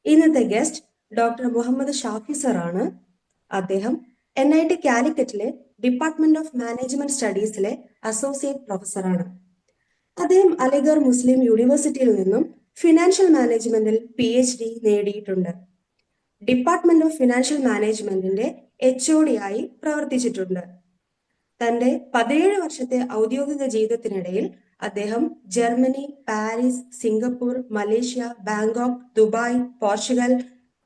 ഇന്നത്തെ guest doctor Muhammad Shafi സറാണ്. അദ്ദേഹം NIT കാലിക്കറ്റിലെ ഡിപ്പാർട്ട്മെന്റ് ഓഫ് മാനേജ്മെന്റ് സ്റ്റഡീസിലെ അസോസിയേറ്റ് പ്രൊഫസറാണ്. അദ്ദേഹം അലിഗർ മുസ്ലിം യൂണിവേഴ്സിറ്റിയിൽ നിന്നും ഫിനാൻഷ്യൽ മാനേജ്മെന്റിൽ PhD നേടിയിട്ടുണ്ട്. ഡിപ്പാർട്ട്മെന്റ് ഓഫ് ഫിനാൻഷ്യൽ മാനേജ്മെന്റിന്റെ HOD ആയി പ്രവർത്തിച്ചിട്ടുണ്ട്. തന്റെ 17 വർഷത്തെ ഔദ്യോഗിക ജീവിതത്തിനിടയിൽ അദ്ദേഹം Germany, Paris, Singapore, Malaysia, Bangkok, Dubai, Portugal,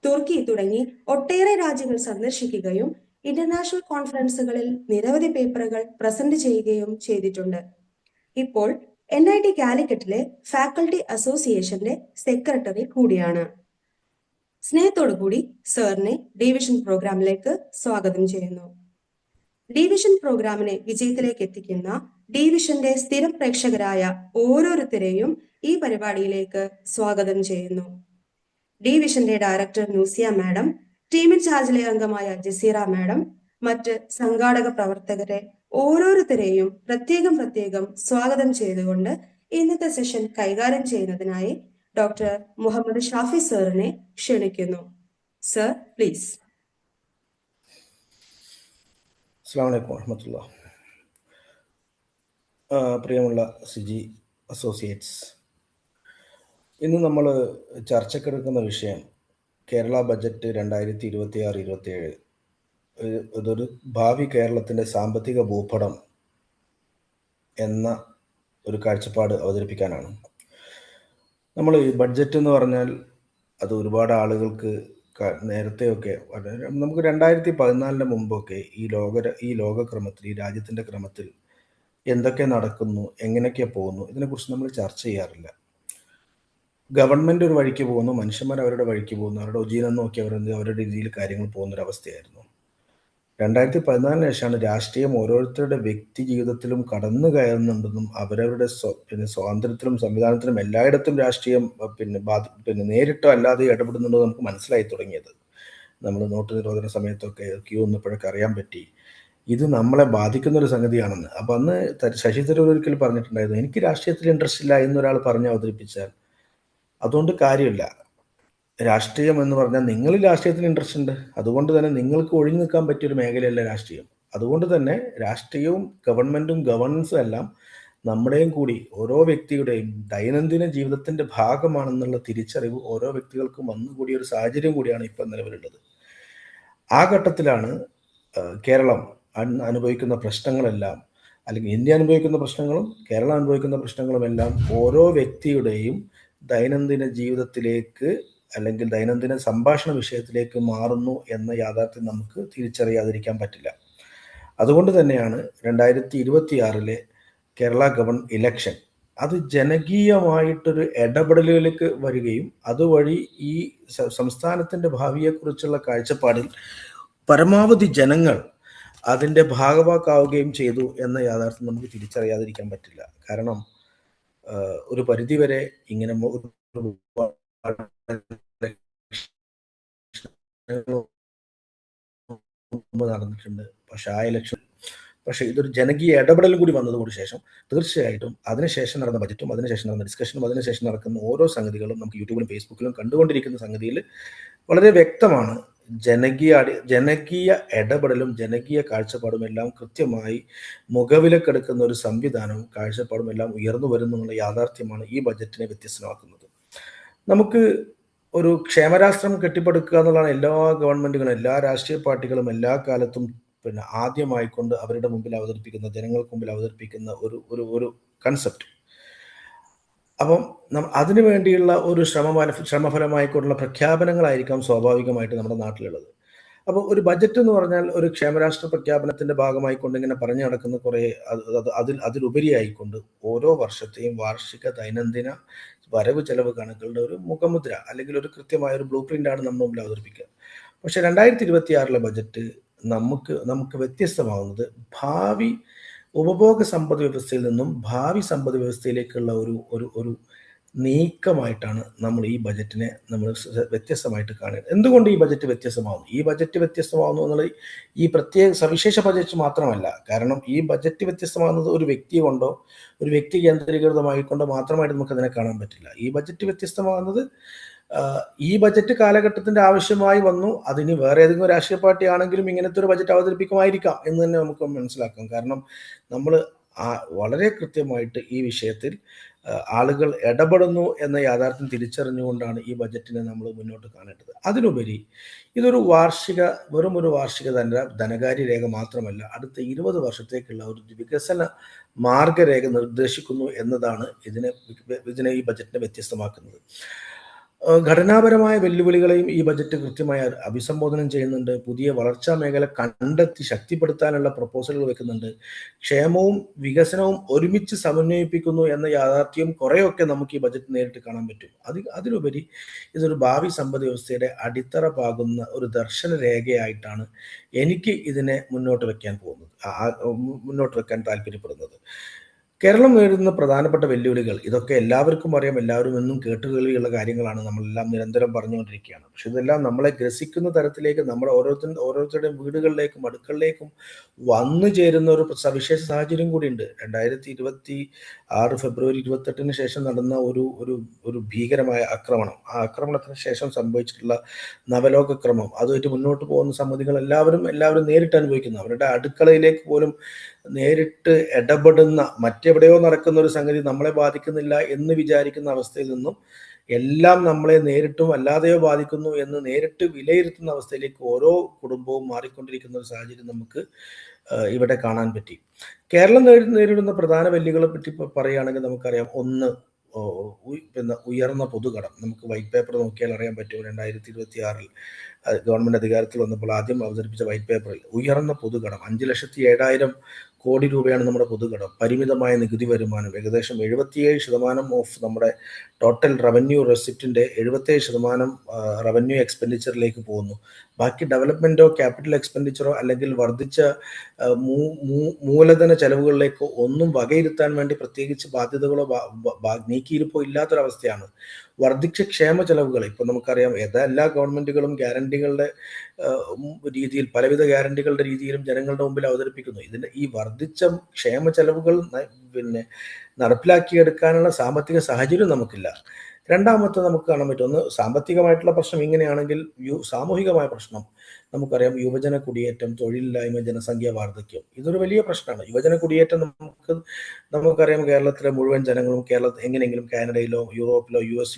തുർക്കി തുടങ്ങി ഒട്ടേറെ രാജ്യങ്ങൾ സന്ദർശിക്കുകയും ഇന്റർനാഷണൽ കോൺഫറൻസുകളിൽ നിരവധി പേപ്പറുകൾ പ്രസന്റ് ചെയ്യുകയും ചെയ്തിട്ടുണ്ട്. ഇപ്പോൾ NIT കാലിക്കറ്റിലെ ഫാക്കൽറ്റി അസോസിയേഷന്റെ സെക്രട്ടറി കൂടിയാണ്. സ്നേഹത്തോടു കൂടി സാറിനെ ഡിവിഷൻ പ്രോഗ്രാമിലേക്ക് സ്വാഗതം ചെയ്യുന്നു. ഡിവിഷൻ പ്രോഗ്രാമിനെ വിജയത്തിലേക്ക് എത്തിക്കുന്ന ഡിവിഷന്റെ സ്ഥിരം പ്രേക്ഷകരായ ഓരോരുത്തരെയും ഈ പരിപാടിയിലേക്ക് സ്വാഗതം ചെയ്യുന്നു. ഡിവിഷന്റെ ഡയറക്ടർ നൂസിയ മാഡം, ടീം ഇൻചാർജിലെ അംഗമായ ജസീറ മാഡം, മറ്റ് സംഘാടക പ്രവർത്തകരെ ഓരോരുത്തരെയും പ്രത്യേകം സ്വാഗതം ചെയ്തുകൊണ്ട് ഇന്നത്തെ സെഷൻ കൈകാര്യം ചെയ്യുന്നതിനായി ഡോക്ടർ മുഹമ്മദ് ഷാഫി സാറിനെ ക്ഷണിക്കുന്നു. Sir, please. അസ്സലാമു അലൈക്കും വറഹ്മത്തുള്ളാഹി. പ്രിയമുള്ള സിജി അസോസിയേറ്റ്സ്, ഇന്ന് നമ്മൾ ചർച്ചക്കെടുക്കുന്ന വിഷയം കേരള ബജറ്റ് 2026-27. ഇതൊരു ഭാവി കേരളത്തിൻ്റെ സാമ്പത്തിക ഭൂപടം എന്ന ഒരു കാഴ്ചപ്പാട് അവതരിപ്പിക്കാനാണ്. നമ്മൾ ഈ ബഡ്ജറ്റ് എന്ന് പറഞ്ഞാൽ അത് ഒരുപാട് ആളുകൾക്ക് നേരത്തെയൊക്കെ നമുക്ക് 2014 മുമ്പൊക്കെ ഈ ലോകക്രമത്തിൽ, ഈ രാജ്യത്തിൻ്റെ ക്രമത്തിൽ എന്തൊക്കെ നടക്കുന്നു, എങ്ങനെയൊക്കെ പോകുന്നു, ഇതിനെക്കുറിച്ച് നമ്മൾ ചർച്ച ചെയ്യാറില്ല. ഗവൺമെൻറ് ഒരു വഴിക്ക് പോകുന്നു, മനുഷ്യന്മാർ അവരുടെ വഴിക്ക് പോകുന്നു, അവരുടെ ഉജീനം നോക്കി അവരുടെ രീതിയിൽ കാര്യങ്ങൾ പോകുന്നൊരവസ്ഥയായിരുന്നു. 2014 ശേഷമാണ് രാഷ്ട്രീയം ഓരോരുത്തരുടെ വ്യക്തി ജീവിതത്തിലും കടന്നു കയറുന്നുണ്ടെന്നും അവരവരുടെ സ്വാതന്ത്ര്യത്തിലും സംവിധാനത്തിലും എല്ലായിടത്തും രാഷ്ട്രീയം നേരിട്ടോ അല്ലാതെ ഇടപെടുന്നുണ്ടോ നമുക്ക് മനസ്സിലായി തുടങ്ങിയത്. നമ്മൾ നോട്ട് നിരോധന സമയത്തൊക്കെ ക്യൂ നിന്നപ്പോഴൊക്കെ അറിയാൻ പറ്റി ഇത് നമ്മളെ ബാധിക്കുന്നൊരു സംഗതിയാണെന്ന്. അപ്പം അന്ന് ശശി തരൂർ ഒരിക്കൽ പറഞ്ഞിട്ടുണ്ടായിരുന്നു, എനിക്ക് രാഷ്ട്രീയത്തിൽ ഇൻട്രസ്റ്റ് ഇല്ല എന്നൊരാൾ പറഞ്ഞ് അവതരിപ്പിച്ചാൽ അതുകൊണ്ട് കാര്യമില്ല. രാഷ്ട്രീയം എന്ന് പറഞ്ഞാൽ നിങ്ങൾ രാഷ്ട്രീയത്തിൽ ഇൻട്രസ്റ്റ് ഉണ്ട്, അതുകൊണ്ട് തന്നെ നിങ്ങൾക്ക് ഒഴിഞ്ഞു നിൽക്കാൻ പറ്റിയൊരു മേഖലയല്ല രാഷ്ട്രീയം. അതുകൊണ്ട് തന്നെ രാഷ്ട്രീയവും ഗവൺമെൻറ്റും ഗവർണൻസും എല്ലാം നമ്മുടെയും കൂടി ഓരോ വ്യക്തിയുടെയും ദൈനംദിന ജീവിതത്തിൻ്റെ ഭാഗമാണെന്നുള്ള തിരിച്ചറിവ് ഓരോ വ്യക്തികൾക്കും വന്നുകൂടിയ ഒരു സാഹചര്യം കൂടിയാണ് ഇപ്പം നിലവിലുള്ളത്. ആ ഘട്ടത്തിലാണ് കേരളം അനുഭവിക്കുന്ന പ്രശ്നങ്ങളെല്ലാം, അല്ലെങ്കിൽ ഇന്ത്യ അനുഭവിക്കുന്ന പ്രശ്നങ്ങളും കേരളം അനുഭവിക്കുന്ന പ്രശ്നങ്ങളുമെല്ലാം ഓരോ വ്യക്തിയുടെയും ദൈനംദിന ജീവിതത്തിലേക്ക് അല്ലെങ്കിൽ ദൈനംദിന സംഭാഷണ വിഷയത്തിലേക്ക് മാറുന്നു എന്ന യാഥാർത്ഥ്യം നമുക്ക് തിരിച്ചറിയാതിരിക്കാൻ പറ്റില്ല. അതുകൊണ്ട് തന്നെയാണ് 2026 കേരള ഇലക്ഷൻ അത് ജനകീയമായിട്ടൊരു ഇടപെടലുകളിലേക്ക് വരികയും അതുവഴി ഈ സംസ്ഥാനത്തിൻ്റെ ഭാവിയെക്കുറിച്ചുള്ള കാഴ്ചപ്പാടിൽ പരമാവധി ജനങ്ങൾ അതിൻ്റെ ഭാഗവാക്കാവുകയും ചെയ്തു എന്ന യാഥാർത്ഥ്യം നമുക്ക് തിരിച്ചറിയാതിരിക്കാൻ പറ്റില്ല. കാരണം ഒരു പരിധിവരെ ഇങ്ങനെ നടന്നിട്ടുണ്ട്. പക്ഷേ ഇതൊരു ജനകീയ ഇടപെടൽ കൂടി വന്നതോട് ശേഷം തീർച്ചയായിട്ടും അതിനുശേഷം നടന്ന ബജറ്റും അതിനുശേഷം നടന്ന ഡിസ്കഷനും അതിനുശേഷം നടക്കുന്ന ഓരോ സംഗതികളും നമുക്ക് യൂട്യൂബിലും ഫേസ്ബുക്കിലും കണ്ടുകൊണ്ടിരിക്കുന്ന സംഗതിയിൽ വളരെ വ്യക്തമാണ്. ജനകീയ ഇടപെടലും ജനകീയ കാഴ്ചപ്പാടും എല്ലാം കൃത്യമായി മുഖവിലക്കെടുക്കുന്ന ഒരു സംവിധാനവും കാഴ്ചപ്പാടും എല്ലാം ഉയർന്നു വരുന്നുള്ള യാഥാർത്ഥ്യമാണ് ഈ ബജറ്റിനെ വ്യത്യസ്തമാക്കുന്നത്. നമുക്ക് ഒരു ക്ഷേമരാഷ്ട്രം കെട്ടിപ്പടുക്കുക എന്നുള്ളതാണ് എല്ലാ ഗവൺമെൻറ്റുകളും എല്ലാ രാഷ്ട്രീയ പാർട്ടികളും എല്ലാ കാലത്തും ആദ്യമായിക്കൊണ്ട് അവരുടെ മുമ്പിൽ അവതരിപ്പിക്കുന്ന, ജനങ്ങൾക്ക് മുമ്പിൽ അവതരിപ്പിക്കുന്ന ഒരു കൺസെപ്റ്റ്. അപ്പം അതിനു വേണ്ടിയുള്ള ഒരു ശ്രമഫലമായിക്കൊണ്ടുള്ള പ്രഖ്യാപനങ്ങളായിരിക്കാം സ്വാഭാവികമായിട്ട് നമ്മുടെ നാട്ടിലുള്ളത്. അപ്പോൾ ഒരു ബജറ്റ് എന്ന് പറഞ്ഞാൽ ഒരു ക്ഷേമരാഷ്ട്ര പ്രഖ്യാപനത്തിൻ്റെ ഭാഗമായിക്കൊണ്ട് ഇങ്ങനെ പറഞ്ഞു നടക്കുന്ന കുറേ അതിലുപരിയായിക്കൊണ്ട് ഓരോ വർഷത്തെയും വാർഷിക ദൈനംദിന വരവ് ചെലവ് കണക്കുകളുടെ ഒരു മുഖമുദ്ര അല്ലെങ്കിൽ ഒരു കൃത്യമായ ഒരു ബ്ലൂ പ്രിൻ്റാണ് നമ്മുടെ മുമ്പിൽ അവതരിപ്പിക്കുക. പക്ഷേ 2026 ബജറ്റ് നമുക്ക് വ്യത്യസ്തമാകുന്നത് ഭാവി ഉപഭോഗ സമ്പദ് വ്യവസ്ഥയിൽ നിന്നും ഭാവി സമ്പദ് വ്യവസ്ഥയിലേക്കുള്ള ഒരു നീക്കമായിട്ടാണ് നമ്മൾ ഈ ബജറ്റിനെ നമ്മൾ വ്യത്യസ്തമായിട്ട് കാണുന്നത്. എന്തുകൊണ്ട് ഈ ബജറ്റ് വ്യത്യസ്തമാകുന്നു? ഈ ബജറ്റ് വ്യത്യസ്തമാകുന്നു എന്നുള്ളത് ഈ പ്രത്യേക സവിശേഷ ബജറ്റ് മാത്രമല്ല. കാരണം ഈ ബജറ്റ് വ്യത്യസ്തമാകുന്നത് ഒരു വ്യക്തി കൊണ്ടോ ഒരു വ്യക്തി കേന്ദ്രീകൃതമായിക്കൊണ്ടോ മാത്രമായിട്ട് നമുക്കതിനെ കാണാൻ പറ്റില്ല. ഈ ബജറ്റ് വ്യത്യസ്തമാകുന്നത് ഈ ബജറ്റ് കാലഘട്ടത്തിന്റെ ആവശ്യമായി വന്നു. അതിന് വേറെ ഏതെങ്കിലും രാഷ്ട്രീയ പാർട്ടി ആണെങ്കിലും ഇങ്ങനത്തെ ഒരു ബജറ്റ് അവതരിപ്പിക്കുമായിരിക്കാം എന്ന് തന്നെ നമുക്ക് മനസ്സിലാക്കാം. കാരണം നമ്മൾ വളരെ കൃത്യമായിട്ട് ഈ വിഷയത്തിൽ ആളുകൾ ഇടപെടുന്നു എന്ന യാഥാർത്ഥ്യം തിരിച്ചറിഞ്ഞുകൊണ്ടാണ് ഈ ബജറ്റിനെ നമ്മൾ മുന്നോട്ട് കാണേണ്ടത്. അതിനുപരി ഇതൊരു വെറും ഒരു വാർഷിക ധനകാര്യ രേഖ മാത്രമല്ല, അടുത്ത 20 വർഷത്തേക്കുള്ള ഒരു വികസന മാർഗരേഖ നിർദ്ദേശിക്കുന്നു എന്നതാണ് ഇതിനെ ഈ ബജറ്റിനെ വ്യത്യസ്തമാക്കുന്നത്. ഘടനാപരമായ വെല്ലുവിളികളെയും ഈ ബജറ്റ് കൃത്യമായി അഭിസംബോധനം ചെയ്യുന്നുണ്ട്. പുതിയ വളർച്ചാ മേഖല കണ്ടെത്തി ശക്തിപ്പെടുത്താനുള്ള പ്രപ്പോസലുകൾ വെക്കുന്നുണ്ട്. ക്ഷേമവും വികസനവും ഒരുമിച്ച് സമന്വയിപ്പിക്കുന്നു എന്ന യാഥാർത്ഥ്യം കുറേയൊക്കെ നമുക്ക് ഈ ബജറ്റ് നേരിട്ട് കാണാൻ പറ്റും. അതിലുപരി ഇതൊരു ഭാവി സമ്പദ് വ്യവസ്ഥയുടെ അടിത്തറ പാകുന്ന ഒരു ദർശന രേഖയായിട്ടാണ് എനിക്ക് ഇതിനെ മുന്നോട്ട് വെക്കാൻ താല്പര്യപ്പെടുന്നത്. കേരളം നേരിടുന്ന പ്രധാനപ്പെട്ട വെല്ലുവിളികൾ ഇതൊക്കെ എല്ലാവർക്കും അറിയാം, എല്ലാവരും എന്നും കേട്ടുകേൾവിയുള്ള കാര്യങ്ങളാണ്, നമ്മളെല്ലാം നിരന്തരം പറഞ്ഞുകൊണ്ടിരിക്കുകയാണ്. പക്ഷെ ഇതെല്ലാം നമ്മളെ ഗ്രസിക്കുന്ന തരത്തിലേക്ക് നമ്മുടെ ഓരോരുത്തരുടെയും വീടുകളിലേക്കും അടുക്കളിലേക്കും വന്നു ചേരുന്ന ഒരു സവിശേഷ സാഹചര്യം കൂടിയുണ്ട്. 2026 ഫെബ്രുവരി 28 ശേഷം നടന്ന ഒരു ഭീകരമായ ആക്രമണം, ആ ആക്രമണത്തിന് ശേഷം സംഭവിച്ചിട്ടുള്ള നവലോകക്രമം, അതുമായിട്ട് മുന്നോട്ട് പോകുന്ന സമിതികൾ എല്ലാവരും നേരിട്ട് അനുഭവിക്കുന്നു. അവരുടെ അടുക്കളയിലേക്ക് പോലും നേരിട്ട് ഇടപെടുന്ന, മറ്റെവിടെയോ നടക്കുന്ന ഒരു സംഗതി നമ്മളെ ബാധിക്കുന്നില്ല എന്ന് വിചാരിക്കുന്ന അവസ്ഥയിൽ നിന്നും എല്ലാം നമ്മളെ നേരിട്ടും അല്ലാതെയോ ബാധിക്കുന്നു എന്ന് നേരിട്ട് വിലയിരുത്തുന്ന അവസ്ഥയിലേക്ക് ഓരോ കുടുംബവും മാറിക്കൊണ്ടിരിക്കുന്ന ഒരു സാഹചര്യം നമുക്ക് ഇവിടെ കാണാൻ പറ്റി. കേരളം നേരിടുന്ന പ്രധാന വെല്ലുവിളികളെ പറ്റി പറയുകയാണെങ്കിൽ നമുക്കറിയാം, ഒന്ന് ഉയർന്ന പൊതുകടം. നമുക്ക് വൈറ്റ് പേപ്പർ നോക്കിയാൽ അറിയാൻ പറ്റും. 2026 ഗവൺമെന്റ് അധികാരത്തിൽ വന്നപ്പോൾ ആദ്യം അവതരിപ്പിച്ച വൈറ്റ് പേപ്പറിൽ ഉയർന്ന പൊതുകടം 5,07,000 കോടി രൂപയാണ് നമ്മുടെ പൊതുകടം. പരിമിതമായ നികുതി വരുമാനം, ഏകദേശം 77% ഓഫ് നമ്മുടെ ടോട്ടൽ റവന്യൂ റെസിപ്റ്റിന്റെ 77% റവന്യൂ എക്സ്പെൻഡിച്ചറിലേക്ക് പോകുന്നു. ബാക്കി ഡെവലപ്മെന്റോ ക്യാപിറ്റൽ എക്സ്പെൻഡിച്ചറോ അല്ലെങ്കിൽ വർദ്ധിച്ച മൂലധന ചെലവുകളിലേക്കോ ഒന്നും വകയിരുത്താൻ വേണ്ടി പ്രത്യേകിച്ച് ബാധ്യതകളോ നീക്കിയിരിപ്പോ ഇല്ലാത്തൊരവസ്ഥയാണ്. വർദ്ധിച്ച ക്ഷേമ ചെലവുകൾ, ഇപ്പൊ നമുക്കറിയാം എല്ലാ ഗവൺമെന്റുകളും ഗ്യാരണ്ടികളുടെ രീതിയിൽ, പലവിധ ഗ്യാരണ്ടികളുടെ രീതിയിലും ജനങ്ങളുടെ മുമ്പിൽ അവതരിപ്പിക്കുന്നു. ഇതിന്റെ ഈ വർദ്ധിച്ച ക്ഷേമ ചെലവുകൾ നടപ്പിലാക്കിയെടുക്കാനുള്ള സാമ്പത്തിക സാഹചര്യം നമുക്കില്ല. രണ്ടാമത്തെ നമുക്ക് കാണാൻ പറ്റും, ഒന്ന് സാമ്പത്തികമായിട്ടുള്ള പ്രശ്നം ഇങ്ങനെയാണെങ്കിൽ സാമൂഹികമായ പ്രശ്നം നമുക്കറിയാം. യുവജന കുടിയേറ്റം, തൊഴിലില്ലായ്മ, ജനസംഖ്യ വാർദ്ധക്യം, ഇതൊരു വലിയ പ്രശ്നമാണ്. യുവജന കുടിയേറ്റം നമുക്കറിയാം, കേരളത്തിലെ മുഴുവൻ ജനങ്ങളും എങ്ങനെയെങ്കിലും കാനഡയിലോ യൂറോപ്പിലോ US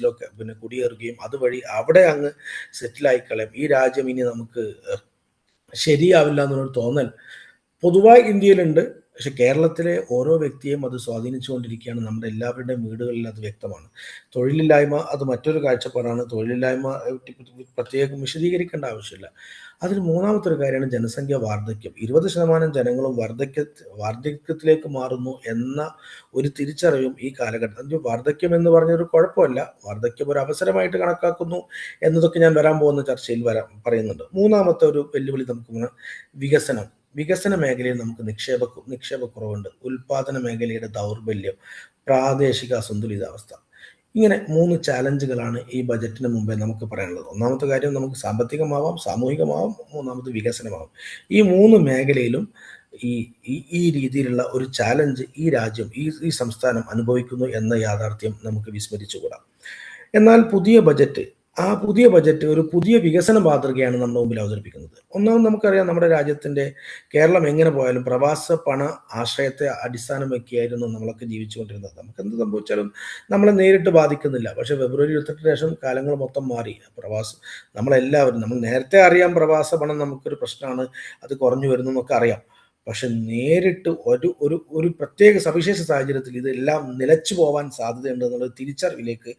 കുടിയേറുകയും അതുവഴി അവിടെ അങ്ങ് സെറ്റിലായി കളയും. ഈ രാജ്യം ഇനി നമുക്ക് ശരിയാവില്ല എന്നുള്ളൊരു തോന്നൽ പൊതുവായി ഇന്ത്യയിലുണ്ട്. പക്ഷെ കേരളത്തിലെ ഓരോ വ്യക്തിയെയും അത് സ്വാധീനിച്ചുകൊണ്ടിരിക്കുകയാണ്. നമ്മുടെ എല്ലാവരുടെയും വീടുകളിൽ അത് വ്യക്തമാണ്. തൊഴിലില്ലായ്മ അത് മറ്റൊരു കാഴ്ചപ്പാടാണ്. തൊഴിലില്ലായ്മ പ്രത്യേകം വിശദീകരിക്കേണ്ട ആവശ്യമില്ല. അതിൽ മൂന്നാമത്തെ ഒരു കാര്യമാണ് ജനസംഖ്യ വാർദ്ധക്യം. 20% ജനങ്ങളും വാർദ്ധക്യത്തിലേക്ക് മാറുന്നു എന്ന ഒരു തിരിച്ചറിവും ഈ കാലഘട്ടത്തിൽ. വാർദ്ധക്യം എന്ന് പറഞ്ഞൊരു കുഴപ്പമല്ല, വാർദ്ധക്യം ഒരു അവസരമായിട്ട് കണക്കാക്കുന്നു എന്നതൊക്കെ ഞാൻ വരാൻ പോകുന്ന ചർച്ചയിൽ പറയുന്നുണ്ട്. മൂന്നാമത്തെ ഒരു വെല്ലുവിളി നമുക്ക് വികസന മേഖലയിൽ നമുക്ക് നിക്ഷേപക്കുറവുണ്ട്. ഉൽപാദന മേഖലയുടെ ദൗർബല്യം, പ്രാദേശിക അസന്തുലിതാവസ്ഥ. ഇങ്ങനെ 3 ചാലഞ്ചുകളാണ് ഈ ബജറ്റിന് മുമ്പേ നമുക്ക് പറയാനുള്ളത്. ഒന്നാമത്തെ കാര്യം നമുക്ക് സാമ്പത്തികമാവാം, സാമൂഹികമാവാം, മൂന്നാമത് വികസനമാവാം. ഈ 3 മേഖലയിലും ഈ രീതിയിലുള്ള ഒരു ചാലഞ്ച് ഈ രാജ്യം, ഈ സംസ്ഥാനം അനുഭവിക്കുന്നു എന്ന യാഥാർത്ഥ്യം നമുക്ക് വിസ്മരിച്ചുകൂടാ. എന്നാൽ പുതിയ ബജറ്റ് ഒരു പുതിയ വികസന മാതൃകയാണ് നമ്മുടെ മുമ്പിൽ അവതരിപ്പിക്കുന്നത്. ഒന്നാമത് നമുക്കറിയാം, നമ്മുടെ രാജ്യത്തിന്റെ കേരളം എങ്ങനെ പോയാലും പ്രവാസ പണ ആശ്രയത്തെ അടിസ്ഥാനം വെക്കിയായിരുന്നു നമ്മളൊക്കെ ജീവിച്ചുകൊണ്ടിരുന്നത്. നമുക്ക് എന്ത് സംഭവിച്ചാലും നമ്മളെ നേരിട്ട് ബാധിക്കുന്നില്ല. പക്ഷെ ഫെബ്രുവരി 28 ശേഷം കാലങ്ങൾ മൊത്തം മാറി. നമ്മൾ നേരത്തെ അറിയാം പ്രവാസ പണം നമുക്കൊരു പ്രശ്നമാണ്, അത് കുറഞ്ഞു വരുന്നു എന്നൊക്കെ അറിയാം. പക്ഷെ നേരിട്ട് ഒരു പ്രത്യേക സവിശേഷ സാഹചര്യത്തിൽ ഇതെല്ലാം നിലച്ചു പോവാൻ സാധ്യതയുണ്ട് എന്നുള്ള തിരിച്ചറിവിലേക്ക്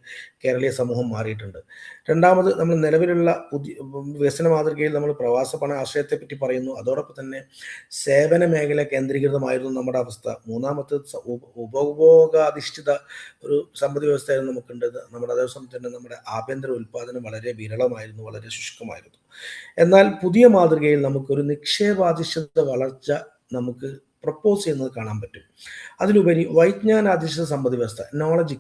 കേരളീയ സമൂഹം മാറിയിട്ടുണ്ട്. രണ്ടാമത്, നമ്മൾ നിലവിലുള്ള പുതിയ വികസന മാതൃകയിൽ നമ്മൾ പ്രവാസ പണ ആശ്രയത്തെ പറ്റി പറയുന്നു. അതോടൊപ്പം തന്നെ സേവന മേഖല കേന്ദ്രീകൃതമായിരുന്നു നമ്മുടെ അവസ്ഥ. മൂന്നാമത്തെ ഉപഭോഗാധിഷ്ഠിത ഒരു സമ്പദ് വ്യവസ്ഥയായിരുന്നു നമുക്കുണ്ടത്. അതേസമയം തന്നെ നമ്മുടെ ആഭ്യന്തര ഉൽപ്പാദനം വളരെ വിരളമായിരുന്നു, വളരെ ശുഷ്കമായിരുന്നു. എന്നാൽ പുതിയ മാതൃകയിൽ നമുക്കൊരു നിക്ഷേപാധിഷ്ഠിത വളർച്ച നമുക്ക് പ്രപ്പോസ് ചെയ്യുന്നത് കാണാൻ പറ്റും. അതിലുപരി വൈജ്ഞാനാധിഷ്ഠിത സമ്പദ് വ്യവസ്ഥ, നോളജ്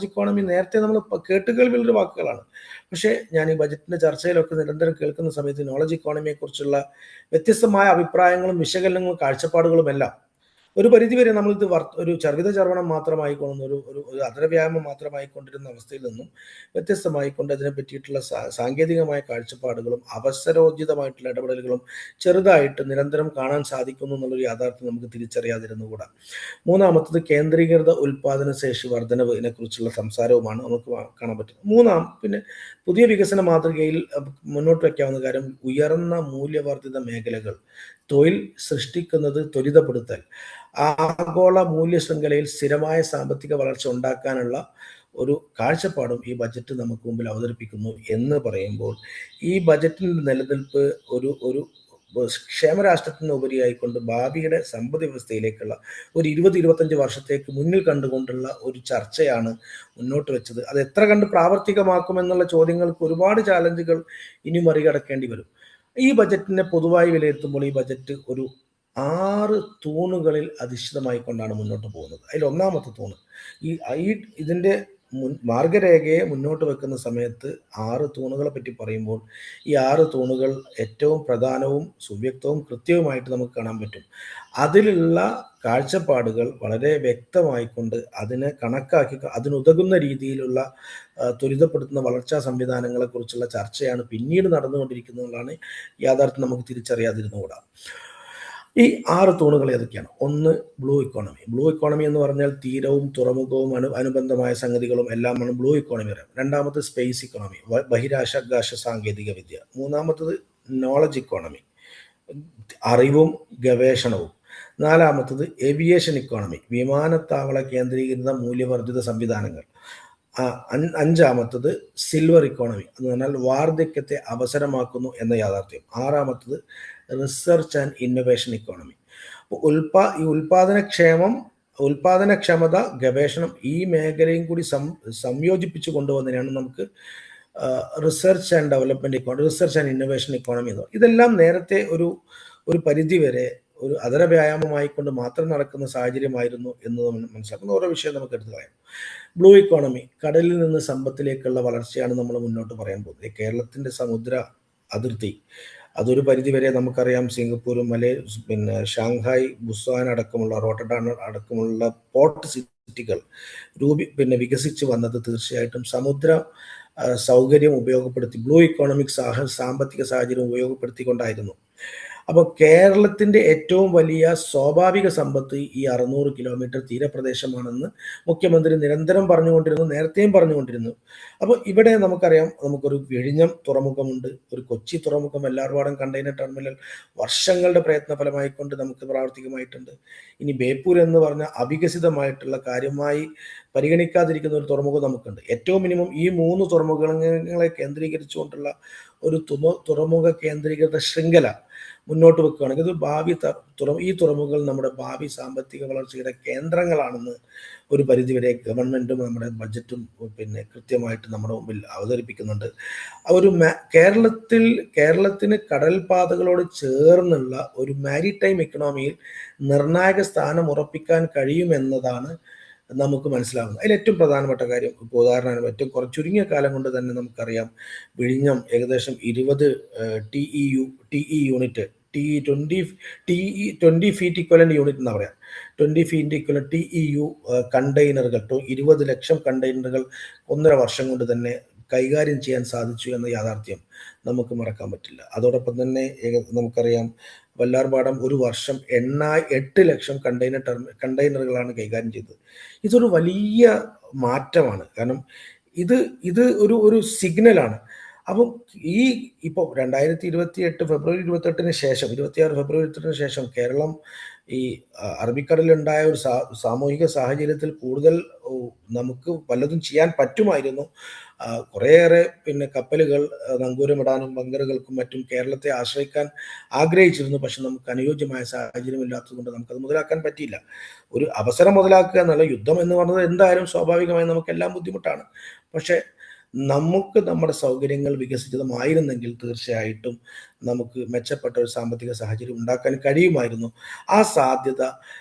ഇക്കോണമി നേരത്തെ നമ്മൾ കേട്ടുകേൾവിയുള്ള വാക്കുകളാണ്. പക്ഷേ ഞാൻ ഈ ബജറ്റിന്റെ ചർച്ചയിലൊക്കെ നിരന്തരം കേൾക്കുന്ന സമയത്ത് നോളജ് ഇക്കോണമിയെ കുറിച്ചുള്ള വ്യത്യസ്തമായ അഭിപ്രായങ്ങളും വിശകലനങ്ങളും കാഴ്ചപ്പാടുകളും എല്ലാം ഒരു പരിധിവരെ നമ്മളിത് ഒരു ചർവിത ചർവണം മാത്രമായിക്കൊള്ളുന്ന ഒരു അതര വ്യായാമം മാത്രമായിക്കൊണ്ടിരുന്ന അവസ്ഥയിൽ നിന്നും വ്യത്യസ്തമായിക്കൊണ്ട് അതിനെ പറ്റിയിട്ടുള്ള സാങ്കേതികമായ കാഴ്ചപ്പാടുകളും അവസരോചിതമായിട്ടുള്ള ഇടപെടലുകളും ചെറുതായിട്ട് നിരന്തരം കാണാൻ സാധിക്കുന്നു എന്നുള്ളൊരു യാഥാർത്ഥ്യം നമുക്ക് തിരിച്ചറിയാതിരുന്നുകൂടാ. മൂന്നാമത്തത് കേന്ദ്രീകൃത ഉൽപാദന ശേഷി വർധനവിനെ കുറിച്ചുള്ള സംസാരവുമാണ് നമുക്ക് കാണാൻ പറ്റുന്നത്. പിന്നെ പുതിയ വികസന മാതൃകയിൽ മുന്നോട്ട് വയ്ക്കാവുന്ന കാര്യം ഉയർന്ന മൂല്യവർദ്ധിത മേഖലകൾ, തൊഴിൽ സൃഷ്ടിക്കുന്നത് ത്വരിതപ്പെടുത്തൽ, ആഗോള മൂല്യ ശൃംഖലയിൽ സ്ഥിരമായ സാമ്പത്തിക വളർച്ച ഉണ്ടാക്കാനുള്ള ഒരു കാഴ്ചപ്പാടും ഈ ബജറ്റ് നമുക്ക് മുമ്പിൽ അവതരിപ്പിക്കുന്നു എന്ന് പറയുമ്പോൾ ഈ ബജറ്റിൻ്റെ നിലനിൽപ്പ് ഒരു ഒരു ക്ഷേമരാഷ്ട്രത്തിന് ഉപരിയായിക്കൊണ്ട് ഭാവിയുടെ സമ്പദ് വ്യവസ്ഥയിലേക്കുള്ള ഒരു 20-25 വർഷത്തേക്ക് മുന്നിൽ കണ്ടുകൊണ്ടുള്ള ഒരു ചർച്ചയാണ് മുന്നോട്ട് വെച്ചത്. അത് എത്ര കണ്ട് പ്രാവർത്തികമാക്കുമെന്നുള്ള ചോദ്യങ്ങൾക്ക് ഒരുപാട് ചാലഞ്ചുകൾ ഇനി മറികടക്കേണ്ടി വരും. ഈ ബജറ്റിനെ പൊതുവായി വിലയിരുത്തുമ്പോൾ ഈ ബജറ്റ് ഒരു 6 തൂണുകളിൽ അധിഷ്ഠിതമായിക്കൊണ്ടാണ് മുന്നോട്ട് പോകുന്നത്. അതിൽ ഒന്നാമത്തെ തൂണ് ഇതിൻ്റെ മാർഗരേഖയെ മുന്നോട്ട് വെക്കുന്ന സമയത്ത് 6 തൂണുകളെ പറ്റി പറയുമ്പോൾ ഈ 6 തൂണുകൾ ഏറ്റവും പ്രധാനവും സുവ്യക്തവും കൃത്യവുമായിട്ട് നമുക്ക് കാണാൻ പറ്റും. അതിലുള്ള കാഴ്ചപ്പാടുകൾ വളരെ വ്യക്തമായിക്കൊണ്ട് അതിനെ കണക്കാക്കി അതിനുതകുന്ന രീതിയിലുള്ള ത്വരിതപ്പെടുത്തുന്ന വളർച്ചാ സംവിധാനങ്ങളെക്കുറിച്ചുള്ള ചർച്ചയാണ് പിന്നീട് നടന്നുകൊണ്ടിരിക്കുന്നതാണ് യാഥാർത്ഥ്യം നമുക്ക് തിരിച്ചറിയാതിരുന്നുകൂടാ. ഈ 6 തൂണുകൾ ഏതൊക്കെയാണ്? ഒന്ന്, ബ്ലൂ ഇക്കോണമി. ബ്ലൂ ഇക്കോണമി എന്ന് പറഞ്ഞാൽ തീരവും തുറമുഖവും അനുബന്ധമായ സംഗതികളും എല്ലാമാണ് ബ്ലൂ ഇക്കോണമി പറയാം. രണ്ടാമത് സ്പേസ് ഇക്കോണമി, ബഹിരാകാശ സാങ്കേതിക വിദ്യ. മൂന്നാമത്തത് നോളജ് ഇക്കോണമി, അറിവും ഗവേഷണവും. നാലാമത്തത് ഏവിയേഷൻ ഇക്കോണമി, വിമാനത്താവള കേന്ദ്രീകൃത മൂല്യവർദ്ധിത സംവിധാനങ്ങൾ. അഞ്ചാമത്തത് സിൽവർ ഇക്കോണമി എന്ന് പറഞ്ഞാൽ വാർദ്ധക്യത്തെ അവസരമാക്കുന്നു എന്ന യാഥാർത്ഥ്യം. ആറാമത്തത് റിസർച്ച് ആൻഡ് ഇന്നൊവേഷൻ ഇക്കോണമി. ഈ ഉൽപാദനക്ഷമത, ഗവേഷണം, ഈ മേഖലയും കൂടി സംയോജിപ്പിച്ചു കൊണ്ടുവന്നതിനാണ് നമുക്ക് research and development economy, research and innovation economy എന്ന് പറയും. ഇതെല്ലാം നേരത്തെ ഒരു പരിധി വരെ ഒരു അതര വ്യായാമമായി കൊണ്ട് മാത്രം നടക്കുന്ന സാഹചര്യമായിരുന്നു എന്ന് മനസ്സിലാക്കുന്ന ഓരോ വിഷയം നമുക്ക് എടുത്തു പറയാം. ബ്ലൂ ഇക്കോണമി, കടലിൽ നിന്ന് സമ്പത്തിലേക്കുള്ള വളർച്ചയാണ് നമ്മൾ മുന്നോട്ട് പറയാൻ പോകുന്നത്. കേരളത്തിൻ്റെ സമുദ്ര അതിർത്തി അതൊരു പരിധിവരെ നമുക്കറിയാം. സിംഗപ്പൂരും പിന്നെ ഷാങ്ഹായ്, ബുസാൻ അടക്കമുള്ള, റോട്ടർഡാം അടക്കമുള്ള പോർട്ട് സിറ്റികൾ വികസിച്ച് വന്നത് തീർച്ചയായിട്ടും സമുദ്ര സൗകര്യം ഉപയോഗപ്പെടുത്തി, ബ്ലൂ ഇക്കോണമിക് സാമ്പത്തിക സാഹചര്യം ഉപയോഗപ്പെടുത്തിക്കൊണ്ടായിരുന്നു. അപ്പോൾ കേരളത്തിൻ്റെ ഏറ്റവും വലിയ സ്വാഭാവിക സമ്പത്ത് ഈ 600 കിലോമീറ്റർ തീരപ്രദേശമാണെന്ന് മുഖ്യമന്ത്രി നിരന്തരം പറഞ്ഞുകൊണ്ടിരുന്നു, നേരത്തെയും പറഞ്ഞുകൊണ്ടിരുന്നു. അപ്പോൾ ഇവിടെ നമുക്കറിയാം, നമുക്കൊരു വിഴിഞ്ഞം തുറമുഖമുണ്ട്, ഒരു കൊച്ചി തുറമുഖം, എല്ലാർവാടം കണ്ടെയ്നർ ടെർമിനൽ വർഷങ്ങളുടെ പ്രയത്നഫലമായിക്കൊണ്ട് നമുക്ക് പ്രാവർത്തികമായിട്ടുണ്ട്. ഇനി ബേപ്പൂർ എന്ന് പറഞ്ഞ അവികസിതമായിട്ടുള്ള, കാര്യമായി പരിഗണിക്കാതിരിക്കുന്ന ഒരു തുറമുഖം നമുക്കുണ്ട്. ഏറ്റവും മിനിമം ഈ 3 തുറമുഖങ്ങളെ കേന്ദ്രീകരിച്ചുകൊണ്ടുള്ള ഒരു തുറമുഖ കേന്ദ്രീകൃത ശൃംഖല മുന്നോട്ട് വെക്കുകയാണെങ്കിൽ ഈ തുറമുഖങ്ങൾ നമ്മുടെ ഭാവി സാമ്പത്തിക വളർച്ചയുടെ കേന്ദ്രങ്ങളാണെന്ന് ഒരു പരിധിവരെ ഗവൺമെൻറ്റും നമ്മുടെ ബജറ്റും കൃത്യമായിട്ട് നമ്മുടെ മുമ്പിൽ അവതരിപ്പിക്കുന്നുണ്ട്. കേരളത്തിന് കടൽപാതകളോട് ചേർന്നുള്ള ഒരു മാരിടൈം എക്കണോമിയിൽ നിർണായക സ്ഥാനം ഉറപ്പിക്കാൻ കഴിയുമെന്നതാണ് നമുക്ക് മനസ്സിലാവുന്നത്. അതിൽ ഏറ്റവും പ്രധാനപ്പെട്ട കാര്യം, ഇപ്പോൾ ഉദാഹരണം ഏറ്റവും ചുരുങ്ങിയ കാലം കൊണ്ട് തന്നെ നമുക്കറിയാം, വിഴിഞ്ഞം ഏകദേശം 20 TE unit, 20 feet equivalent unit എന്ന് പറയാം, 20 ഫീറ്റ് ഇക്വലന്റ് TEU കണ്ടെയ്നറുകൾ, 20 ലക്ഷം കണ്ടെയ്നറുകൾ 1.5 വർഷം കൊണ്ട് തന്നെ കൈകാര്യം ചെയ്യാൻ സാധിച്ചു എന്ന യാഥാർത്ഥ്യം നമുക്ക് മറക്കാൻ പറ്റില്ല. അതോടൊപ്പം തന്നെ നമുക്കറിയാം, വല്ലാർപാടം ഒരു വർഷം 8 ലക്ഷം കണ്ടെയ്നറുകളാണ് കൈകാര്യം ചെയ്തത്. ഇതൊരു വലിയ മാറ്റമാണ്. കാരണം ഇത് ഒരു സിഗ്നലാണ്. അപ്പം ഇപ്പോൾ 2028 ഫെബ്രുവരി 28 ശേഷം, 26 ഫെബ്രുവരി 28 ശേഷം കേരളം ഈ അറബിക്കടലിലുണ്ടായ ഒരു സാമൂഹിക സാഹചര്യത്തിൽ കൂടുതൽ നമുക്ക് പലതും ചെയ്യാൻ പറ്റുമായിരുന്നു. കുറേയേറെ കപ്പലുകൾ നങ്കൂരമിടാനും ബങ്കറുകൾക്കും മറ്റും കേരളത്തെ ആശ്രയിക്കാൻ ആഗ്രഹിച്ചിരുന്നു. പക്ഷെ നമുക്ക് അനുയോജ്യമായ സാഹചര്യം ഇല്ലാത്തതുകൊണ്ട് നമുക്കത് മുതലാക്കാൻ പറ്റിയില്ല. ഒരു അവസരം മുതലാക്കുക എന്നല്ല, യുദ്ധം എന്ന് പറഞ്ഞത് എന്തായാലും സ്വാഭാവികമായും നമുക്കെല്ലാം ബുദ്ധിമുട്ടാണ്. പക്ഷെ നമുക്ക് നമ്മുടെ സൗകര്യങ്ങൾ വികസിതമായിരുന്നെങ്കിൽ തീർച്ചയായിട്ടും നമുക്ക് മെച്ചപ്പെട്ട ഒരു സാമ്പത്തിക സാഹചര്യം ഉണ്ടാക്കാൻ കഴിയുമായിരുന്നു. ആ സാധ്യത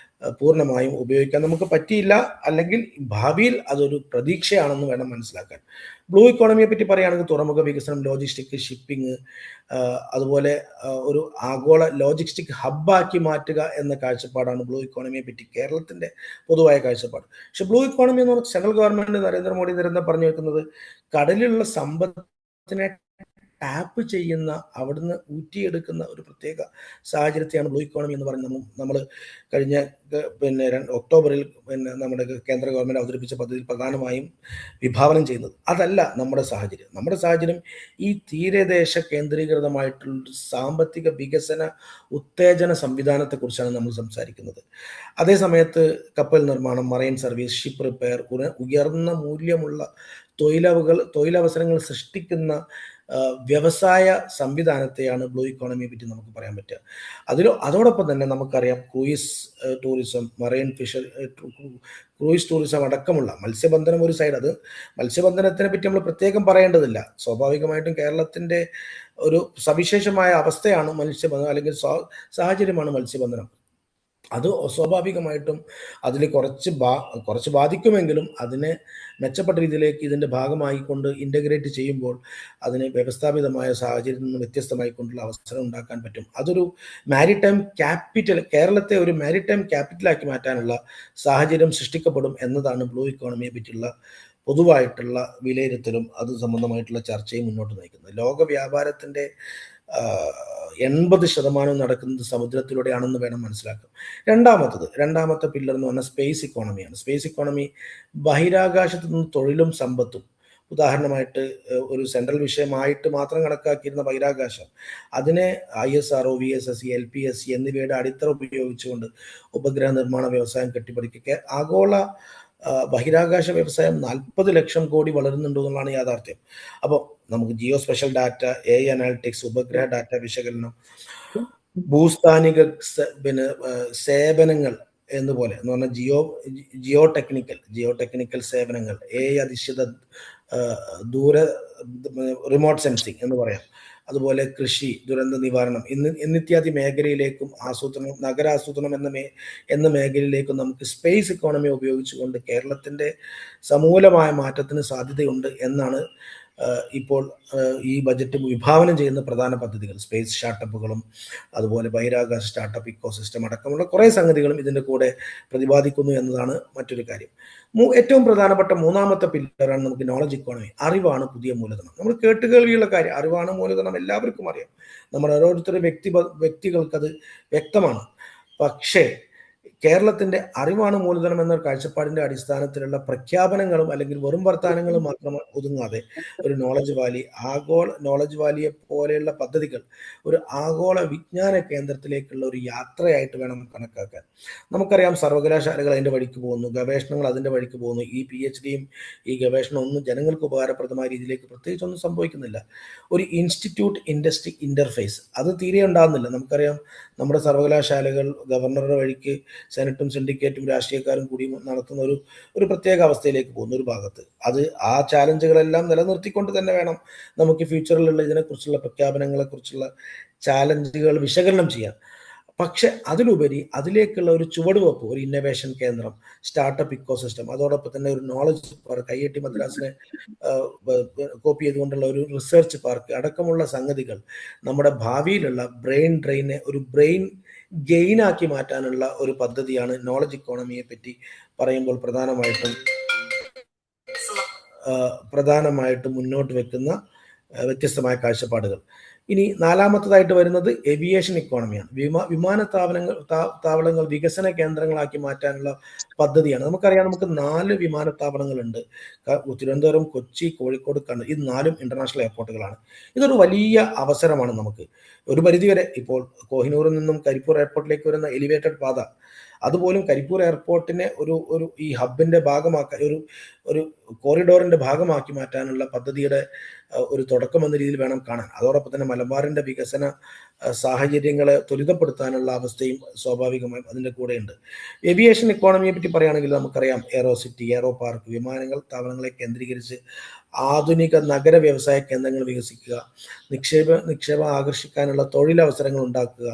പൂർണ്ണമായും ഉപയോഗിക്കാൻ നമുക്ക് പറ്റിയില്ല, അല്ലെങ്കിൽ ഭാവിയിൽ അതൊരു പ്രതീക്ഷയാണെന്ന് വേണം മനസ്സിലാക്കാൻ. ബ്ലൂ ഇക്കോണമിയെ പറ്റി പറയുകയാണെങ്കിൽ തുറമുഖ വികസനം, ലോജിസ്റ്റിക്, ഷിപ്പിംഗ്, അതുപോലെ ഒരു ആഗോള ലോജിസ്റ്റിക് ഹബ്ബാക്കി മാറ്റുക എന്ന കാഴ്ചപ്പാടാണ് ബ്ലൂ ഇക്കോണമിയെ പറ്റി കേരളത്തിൻ്റെ പൊതുവായ കാഴ്ചപ്പാട്. പക്ഷെ ബ്ലൂ ഇക്കോണമി എന്ന് പറഞ്ഞാൽ സെൻട്രൽ ഗവൺമെൻറ് നരേന്ദ്രമോദി നിരന്തരം പറഞ്ഞു വെക്കുന്നത് കടലിലുള്ള സമ്പത്തിനെ ടാപ്പ് ചെയ്യുന്ന, അവിടുന്ന് ഊറ്റിയെടുക്കുന്ന ഒരു പ്രത്യേക സാഹചര്യത്തെയാണ് ബ്ലൂ ഇക്കോണമി എന്ന് പറയുന്നത്. നമ്മൾ കഴിഞ്ഞ ഒക്ടോബറിൽ നമ്മുടെ കേന്ദ്ര ഗവൺമെൻറ് അവതരിപ്പിച്ച പദ്ധതിയിൽ പ്രധാനമായും വിഭാവനം ചെയ്യുന്നത് അതല്ല നമ്മുടെ സാഹചര്യം. നമ്മുടെ സാഹചര്യം ഈ തീരദേശ കേന്ദ്രീകൃതമായിട്ടുള്ള സാമ്പത്തിക വികസന ഉത്തേജന സംവിധാനത്തെക്കുറിച്ചാണ് നമ്മൾ സംസാരിക്കുന്നത്. അതേ സമയത്ത് കപ്പൽ നിർമ്മാണം, മറൈൻ സർവീസ്, ഷിപ്പ് റിപ്പയർ, ഉയർന്ന മൂല്യമുള്ള തൊഴിലവസരങ്ങൾ സൃഷ്ടിക്കുന്ന വ്യവസായ സംവിധാനത്തെയാണ് ബ്ലൂ ഇക്കോണമിയെ പറ്റി നമുക്ക് പറയാൻ പറ്റുക. അതോടൊപ്പം തന്നെ നമുക്കറിയാം cruise tourism, marine cruise tourism അടക്കമുള്ള മത്സ്യബന്ധനം ഒരു സൈഡ്. അത് മത്സ്യബന്ധനത്തിനെ പറ്റി നമ്മൾ പ്രത്യേകം പറയേണ്ടതില്ല. സ്വാഭാവികമായിട്ടും കേരളത്തിൻ്റെ ഒരു സവിശേഷമായ അവസ്ഥയാണ് മത്സ്യബന്ധനം, അല്ലെങ്കിൽ സാഹചര്യമാണ് മത്സ്യബന്ധനം. അത് സ്വാഭാവികമായിട്ടും അതിൽ കുറച്ച് ബാധിക്കുമെങ്കിലും അതിനെ മെച്ചപ്പെട്ട രീതിയിലേക്ക് ഇതിൻ്റെ ഭാഗമായിക്കൊണ്ട് ഇൻ്റഗ്രേറ്റ് ചെയ്യുമ്പോൾ അതിന് വ്യവസ്ഥാപിതമായ സാഹചര്യത്തിൽ നിന്ന് വ്യത്യസ്തമായിക്കൊണ്ടുള്ള അവസരം ഉണ്ടാക്കാൻ പറ്റും. അതൊരു മാരിടൈം ക്യാപിറ്റൽ, കേരളത്തെ ഒരു മാരിടൈം ക്യാപിറ്റലാക്കി മാറ്റാനുള്ള സാഹചര്യം സൃഷ്ടിക്കപ്പെടും എന്നതാണ് ബ്ലൂ ഇക്കോണമിയെ പറ്റിയുള്ള പൊതുവായിട്ടുള്ള വിലയിരുത്തലും അത് സംബന്ധമായിട്ടുള്ള ചർച്ചയും മുന്നോട്ട് നയിക്കുന്നത്. ലോക വ്യാപാരത്തിൻ്റെ 80% നടക്കുന്നത് സമുദ്രത്തിലൂടെയാണെന്ന് വേണം മനസ്സിലാക്കാം. രണ്ടാമത്തെ പില്ലർ എന്ന് പറഞ്ഞാൽ സ്പേസ് ഇക്കോണമിയാണ്. സ്പേസ് ഇക്കോണമി ബഹിരാകാശത്ത് നിന്ന് തൊഴിലും സമ്പത്തും, ഉദാഹരണമായിട്ട് ഒരു സെൻട്രൽ വിഷയമായിട്ട് മാത്രം കണക്കാക്കിയിരുന്ന ബഹിരാകാശം, അതിനെ ISRO, VSSC, LPSC എന്നിവയുടെ അടിത്തറ ഉപയോഗിച്ചുകൊണ്ട് ഉപഗ്രഹ നിർമ്മാണ വ്യവസായം കെട്ടിപ്പടുക്കുക. ആഗോള ബഹിരാകാശ വ്യവസായം 40 ലക്ഷം കോടി വളരുന്നുണ്ട് എന്നുള്ളതാണ് യാഥാർത്ഥ്യം. അപ്പോൾ നമുക്ക് geo spatial data, AI analytics, ഉപഗ്രഹ ഡാറ്റ വിശകലനം, ഭൂസ്ഥാനിക സേവനങ്ങൾ എന്നുപോലെ എന്ന് പറഞ്ഞാൽ ജിയോ ടെക്നിക്കൽ സേവനങ്ങൾ, AI അധിഷ്ഠിത റിമോട്ട് സെൻസിങ് എന്ന് പറയാം, അതുപോലെ കൃഷി, ദുരന്ത നിവാരണം എന്നിത്യാദി മേഖലയിലേക്കും നഗരാസൂത്രണം എന്ന മേഖലയിലേക്കും നമുക്ക് സ്പേസ് ഇക്കോണമി ഉപയോഗിച്ചുകൊണ്ട് കേരളത്തിൻ്റെ സമൂലമായ മാറ്റത്തിന് സാധ്യതയുണ്ട് എന്നാണ് ഇപ്പോൾ ഈ ബജറ്റ് വിഭാവനം ചെയ്യുന്ന പ്രധാന പദ്ധതികൾ. സ്പേസ് സ്റ്റാർട്ടപ്പുകളും അതുപോലെ ബഹിരാകാശ സ്റ്റാർട്ടപ്പ് ഇക്കോസിസ്റ്റം അടക്കമുള്ള കുറേ സംഗതികളും ഇതിൻ്റെ കൂടെ പ്രതിപാദിക്കുന്നു എന്നതാണ് മറ്റൊരു കാര്യം. ഏറ്റവും പ്രധാനപ്പെട്ട മൂന്നാമത്തെ പില്ലറാണ് നമുക്ക് നോളജ് ഇക്കോണമി. അറിവാണ് പുതിയ മൂലധനം. നമ്മൾ കേട്ടുകേൾവിയുള്ള കാര്യം, അറിവാണ് മൂലധനം, എല്ലാവർക്കും അറിയാം. നമ്മൾ ഓരോരുത്തരും വ്യക്തികൾക്കത് വ്യക്തമാണ്. പക്ഷേ കേരളത്തിൻ്റെ അറിവാണ് മൂലധനം എന്ന കാഴ്ചപ്പാടിൻ്റെ അടിസ്ഥാനത്തിലുള്ള പ്രഖ്യാപനങ്ങളും അല്ലെങ്കിൽ വെറും വർത്തമാനങ്ങളും മാത്രം ഒതുങ്ങാതെ ഒരു നോളജ് വാലിയെ പോലെയുള്ള പദ്ധതികൾ ഒരു ആഗോള വിജ്ഞാന കേന്ദ്രത്തിലേക്കുള്ള ഒരു യാത്രയായിട്ട് വേണം കണക്കാക്കാൻ. നമുക്കറിയാം സർവകലാശാലകൾ അതിൻ്റെ വഴിക്ക് പോകുന്നു, ഗവേഷണങ്ങൾ അതിൻ്റെ വഴിക്ക് പോകുന്നു. ഈ PhDയും ഈ ഗവേഷണം ഒന്നും ജനങ്ങൾക്ക് ഉപകാരപ്രദമായ രീതിയിലേക്ക് പ്രത്യേകിച്ചൊന്നും സംഭവിക്കുന്നില്ല. ഒരു ഇൻസ്റ്റിറ്റ്യൂട്ട് ഇൻഡസ്ട്രി ഇൻ്റർഫേസ് അത് തീരെ ഉണ്ടാകുന്നില്ല. നമുക്കറിയാം നമ്മുടെ സർവകലാശാലകൾ ഗവർണറുടെ വഴിക്ക് സെനറ്റും സിൻഡിക്കേറ്റും രാഷ്ട്രീയക്കാരും കൂടി നടത്തുന്ന ഒരു പ്രത്യേക അവസ്ഥയിലേക്ക് പോകുന്ന ഒരു ഭാഗത്ത്, അത് ആ ചാലഞ്ചുകളെല്ലാം നിലനിർത്തിക്കൊണ്ട് തന്നെ വേണം നമുക്ക് ഫ്യൂച്ചറിലുള്ള ഇതിനെക്കുറിച്ചുള്ള പ്രഖ്യാപനങ്ങളെക്കുറിച്ചുള്ള ചാലഞ്ചുകൾ വിശകലനം ചെയ്യാൻ. പക്ഷെ അതിലുപരി അതിലേക്കുള്ള ഒരു ചുവടുവെപ്പ്, ഒരു ഇന്നൊവേഷൻ കേന്ദ്രം, സ്റ്റാർട്ടപ്പ് ഇക്കോസിസ്റ്റം, അതോടൊപ്പം തന്നെ ഒരു നോളജ് പാർക്ക്, IIT മദ്രാസിനെ കോപ്പി ചെയ്തുകൊണ്ടുള്ള ഒരു റിസർച്ച് പാർക്ക് അടക്കമുള്ള സംഗതികൾ നമ്മുടെ ഭാവിയിലുള്ള ബ്രെയിൻ ഡ്രെയിനെ ഒരു ബ്രെയിൻ ഗെയിനാക്കി മാറ്റാനുള്ള ഒരു പദ്ധതിയാണ് നോളജ് ഇക്കോണമിയെ പറ്റി പറയുമ്പോൾ പ്രധാനമായിട്ടും മുന്നോട്ട് വെക്കുന്ന വ്യത്യസ്തമായ കാഴ്ചപ്പാടുകൾ. ഇനി നാലാമത്തതായിട്ട് വരുന്നത് ഏവിയേഷൻ ഇക്കോണമിയാണ്. വിമാനത്താവളങ്ങൾ വികസന കേന്ദ്രങ്ങളാക്കി മാറ്റാനുള്ള പദ്ധതിയാണ്. നമുക്കറിയാം, നമുക്ക് 4 വിമാനത്താവളങ്ങളുണ്ട്. തിരുവനന്തപുരം, കൊച്ചി, കോഴിക്കോട്, കണ്ണൂർ. ഇത് 4 ഇന്റർനാഷണൽ എയർപോർട്ടുകളാണ്. ഇതൊരു വലിയ അവസരമാണ് നമുക്ക്. ഒരു പരിധിവരെ ഇപ്പോൾ കോഹിനൂറിൽ നിന്നും കരിപ്പൂർ എയർപോർട്ടിലേക്ക് വരുന്ന എലിവേറ്റഡ് പാത, അതുപോലും കരിപ്പൂർ എയർപോർട്ടിനെ ഒരു ഈ ഹബിൻ്റെ ഭാഗമാക്കാൻ, ഒരു കോറിഡോറിൻ്റെ ഭാഗമാക്കി മാറ്റാനുള്ള പദ്ധതിയുടെ ഒരു തുടക്കം എന്ന രീതിയിൽ വേണം കാണാൻ. അതോടൊപ്പം തന്നെ മലബാറിൻ്റെ വികസന സാഹചര്യങ്ങളെ ത്വരിതപ്പെടുത്താനുള്ള അവസ്ഥയും സ്വാഭാവികമായും അതിൻ്റെ കൂടെയുണ്ട്. ഏവിയേഷൻ ഇക്കോണമിയെ പറ്റി പറയുകയാണെങ്കിൽ നമുക്കറിയാം, എയറോ സിറ്റി, എയറോ പാർക്ക്, വിമാനത്താവളങ്ങളെ കേന്ദ്രീകരിച്ച് ആധുനിക നഗര വ്യവസായ കേന്ദ്രങ്ങൾ വികസിക്കുക, നിക്ഷേപം ആകർഷിക്കാനുള്ള തൊഴിലവസരങ്ങൾ ഉണ്ടാക്കുക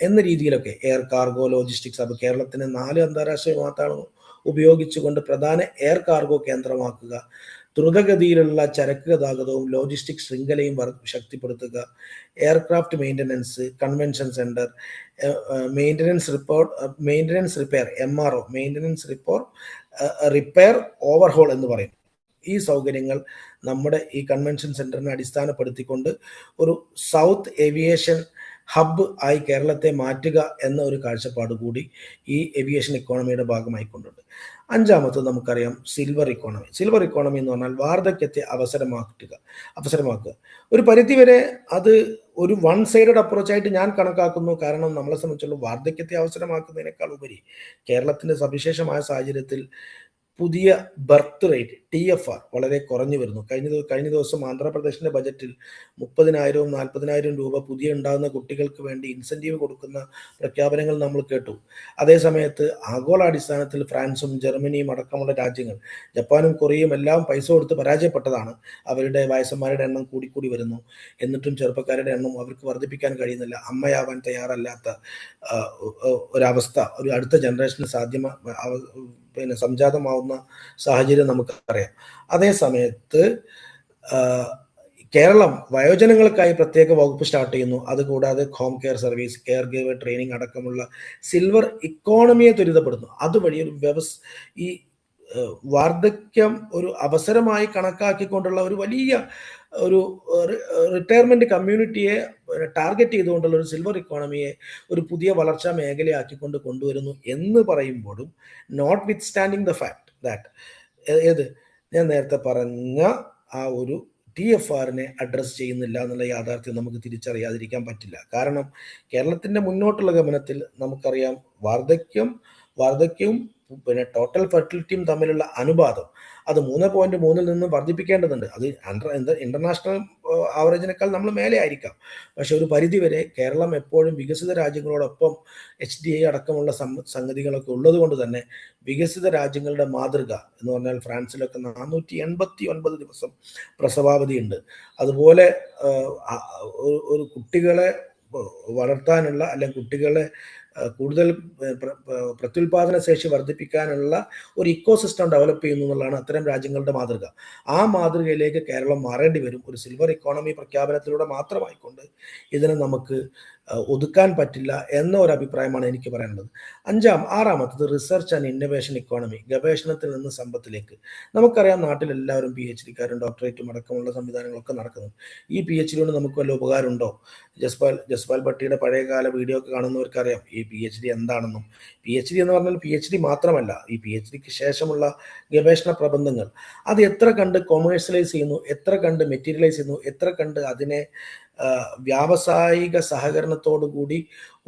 എന്ന രീതിയിലൊക്കെ എയർ കാർഗോ ലോജിസ്റ്റിക്സ്, അപ്പോൾ കേരളത്തിന് 4 അന്താരാഷ്ട്ര വിമാനത്താവളം ഉപയോഗിച്ചുകൊണ്ട് പ്രധാന എയർ കാർഗോ കേന്ദ്രമാക്കുക, ദ്രുതഗതിയിലുള്ള ചരക്ക് ഗതാഗതവും ലോജിസ്റ്റിക് ശൃംഖലയും ശക്തിപ്പെടുത്തുക, aircraft maintenance, convention centre, maintenance repair MRO, maintenance repair overhaul എന്ന് പറയും. ഈ സൗകര്യങ്ങൾ നമ്മുടെ ഈ കൺവെൻഷൻ സെൻറ്ററിനെ അടിസ്ഥാനപ്പെടുത്തിക്കൊണ്ട് ഒരു സൗത്ത് ഏവിയേഷൻ ഹബ്ബ് ആയി കേരളത്തെ മാറ്റുക എന്ന ഒരു കാഴ്ചപ്പാട് കൂടി ഈ ഏവിയേഷൻ ഇക്കോണമിയുടെ ഭാഗമായിക്കൊണ്ടുണ്ട്. അഞ്ചാമത്തത് നമുക്കറിയാം സിൽവർ ഇക്കോണമി. സിൽവർ ഇക്കോണമി എന്ന് പറഞ്ഞാൽ വാർദ്ധക്യത്തെ അവസരമാക്കുക. ഒരു പരിധിവരെ അത് ഒരു വൺ സൈഡഡ് അപ്രോച്ചായിട്ട് ഞാൻ കണക്കാക്കുന്നു. കാരണം നമ്മളെ സംബന്ധിച്ചുള്ള വാർദ്ധക്യത്തെ അവസരമാക്കുന്നതിനേക്കാൾ ഉപരി കേരളത്തിൻ്റെ സവിശേഷമായ സാഹചര്യത്തിൽ പുതിയ ബർത്ത് റേറ്റ് TFR വളരെ കുറഞ്ഞു വരുന്നു. കഴിഞ്ഞ ദിവസം ആന്ധ്രാപ്രദേശിൻ്റെ ബജറ്റിൽ 30,000 40,000 രൂപ പുതിയ ഉണ്ടാകുന്ന കുട്ടികൾക്ക് വേണ്ടി ഇൻസെൻറ്റീവ് കൊടുക്കുന്ന പ്രഖ്യാപനങ്ങൾ നമ്മൾ കേട്ടു. അതേസമയത്ത് ആഗോളാടിസ്ഥാനത്തിൽ ഫ്രാൻസും ജർമ്മനിയും അടക്കമുള്ള രാജ്യങ്ങൾ, ജപ്പാനും കൊറിയയും എല്ലാം പൈസ കൊടുത്ത് പരാജയപ്പെട്ടതാണ്. അവരുടെ വയസ്സന്മാരുടെ എണ്ണം കൂടിക്കൂടി വരുന്നു. എന്നിട്ടും ചെറുപ്പക്കാരുടെ എണ്ണം അവർക്ക് വർദ്ധിപ്പിക്കാൻ കഴിയുന്നില്ല. അമ്മയാവാൻ തയ്യാറല്ലാത്ത ഒരവസ്ഥ ഒരു അടുത്ത ജനറേഷന് സംജാതമാവുന്ന സാഹചര്യം നമുക്കറിയാം. അതേസമയത്ത് കേരളം വയോജനങ്ങൾക്കായി പ്രത്യേക വകുപ്പ് സ്റ്റാർട്ട് ചെയ്യുന്നു. അതുകൂടാതെ home care service, care giver training അടക്കമുള്ള സിൽവർ ഇക്കോണമിയെ ത്വരിതപ്പെടുന്നു. അതുവഴി ഈ വാർദ്ധക്യം ഒരു അവസരമായി കണക്കാക്കിക്കൊണ്ടുള്ള ഒരു വലിയ ഒരു റിട്ടയർമെന്റ് കമ്മ്യൂണിറ്റിയെ ടാർഗറ്റ് ചെയ്തുകൊണ്ടുള്ള ഒരു സിൽവർ ഇക്കോണമിയെ ഒരു പുതിയ വളർച്ചാ മേഖലയാക്കിക്കൊണ്ട് കൊണ്ടുവരുന്നു എന്ന് പറയുമ്പോഴും notwithstanding the fact that ഞാൻ നേരത്തെ പറഞ്ഞ ആ ഒരു TFRനെ അഡ്രസ്സ് ചെയ്യുന്നില്ല എന്നുള്ള യാഥാർത്ഥ്യം നമുക്ക് തിരിച്ചറിയാതിരിക്കാൻ പറ്റില്ല. കാരണം കേരളത്തിൻ്റെ മുന്നോട്ടുള്ള ഗമനത്തിൽ നമുക്കറിയാം വാർദ്ധക്യവും പിന്നെ ടോട്ടൽ ഫെർട്ടിലിറ്റിയും തമ്മിലുള്ള അനുപാതം അത് 3.3 നിന്ന് വർദ്ധിപ്പിക്കേണ്ടതുണ്ട്. അത് ഇന്റർനാഷണൽ ആവറേജിനേക്കാൾ നമ്മൾ മേലെ ആയിരിക്കാം. പക്ഷെ ഒരു പരിധിവരെ കേരളം എപ്പോഴും വികസിത രാജ്യങ്ങളോടൊപ്പം HDI അടക്കമുള്ള സംഗതികളൊക്കെ ഉള്ളത് കൊണ്ട് തന്നെ വികസിത രാജ്യങ്ങളുടെ മാതൃക എന്ന് പറഞ്ഞാൽ ഫ്രാൻസിലൊക്കെ 489 ദിവസം പ്രസവാവധി ഉണ്ട്. അതുപോലെ ഒരു കുട്ടികളെ വളർത്താനുള്ള അല്ലെങ്കിൽ കുട്ടികളെ കൂടുതൽ പ്രത്യുൽപാദന ശേഷി വർദ്ധിപ്പിക്കാനുള്ള ഒരു ഇക്കോസിസ്റ്റം ഡെവലപ്പ് ചെയ്യുന്നു എന്നുള്ളതാണ് അത്തരം രാജ്യങ്ങളുടെ മാതൃക. ആ മാതൃകയിലേക്ക് കേരളം മാറേണ്ടി വരും. ഒരു സിൽവർ ഇക്കോണമി പ്രഖ്യാപനത്തിലൂടെ മാത്രമായിക്കൊണ്ട് ഇതിനെ നമുക്ക് ഒതുക്കാൻ പറ്റില്ല എന്ന ഒരു അഭിപ്രായമാണ് എനിക്ക് പറയാനുള്ളത്. ആറാമത്തത് റിസർച്ച് ആൻഡ് ഇന്നൊവേഷൻ ഇക്കോണമി, ഗവേഷണത്തിൽ നിന്ന് സമ്പത്തിലേക്ക്. നമുക്കറിയാം നാട്ടിലെല്ലാവരും PhD-കാരും ഡോക്ടറേറ്റും അടക്കമുള്ള സംവിധാനങ്ങളൊക്കെ നടക്കുന്നത്. ഈ PhD കൊണ്ട് നമുക്ക് വല്ല ഉപകാരമുണ്ടോ? ജസ്പാൽ ഭട്ടിയുടെ പഴയകാല വീഡിയോ ഒക്കെ കാണുന്നവർക്കറിയാം ഈ PhD എന്താണെന്നും. PhD എന്ന് പറഞ്ഞാൽ PhD മാത്രമല്ല, ഈ PhD-ക്ക് ശേഷമുള്ള ഗവേഷണ പ്രബന്ധങ്ങൾ അത് എത്ര കണ്ട് കൊമേഴ്സ്യലൈസ് ചെയ്യുന്നു, എത്ര കണ്ട് മെറ്റീരിയലൈസ് ചെയ്യുന്നു, എത്ര കണ്ട് അതിനെ വ്യാവസായിക സഹകരണത്തോടു കൂടി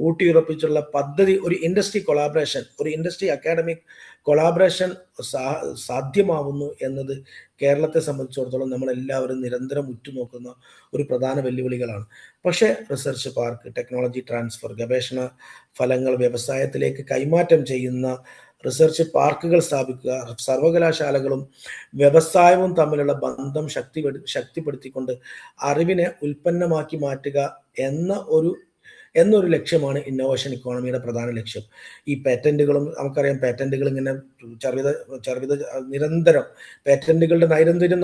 ഊട്ടിയുറപ്പിച്ചുള്ള പദ്ധതി, ഒരു ഇൻഡസ്ട്രി അക്കാഡമിക് കൊളാബറേഷൻ സാധ്യമാവുന്നു എന്നത് കേരളത്തെ സംബന്ധിച്ചിടത്തോളം നമ്മളെല്ലാവരും നിരന്തരം ഉറ്റുനോക്കുന്ന ഒരു പ്രധാന വെല്ലുവിളികളാണ്. പക്ഷേ റിസർച്ച് പാർക്ക്, ടെക്നോളജി ട്രാൻസ്ഫർ, ഗവേഷണ ഫലങ്ങൾ വ്യവസായത്തിലേക്ക് കൈമാറ്റം ചെയ്യുന്ന റിസർച്ച് പാർക്കുകൾ സ്ഥാപിക്കുക, സർവകലാശാലകളും വ്യവസായവും തമ്മിലുള്ള ബന്ധം ശക്തിപ്പെടുത്തിക്കൊണ്ട് അറിവിനെ ഉൽപ്പന്നമാക്കി മാറ്റുക എന്നൊരു ലക്ഷ്യമാണ് ഇന്നോവേഷൻ ഇക്കോണമിയുടെ പ്രധാന ലക്ഷ്യം. ഈ പേറ്റന്റുകളും നമുക്കറിയാം, പേറ്റന്റുകൾ ഇങ്ങനെ നിരന്തരം പേറ്റന്റുകളുടെ നൈരന്തര്യം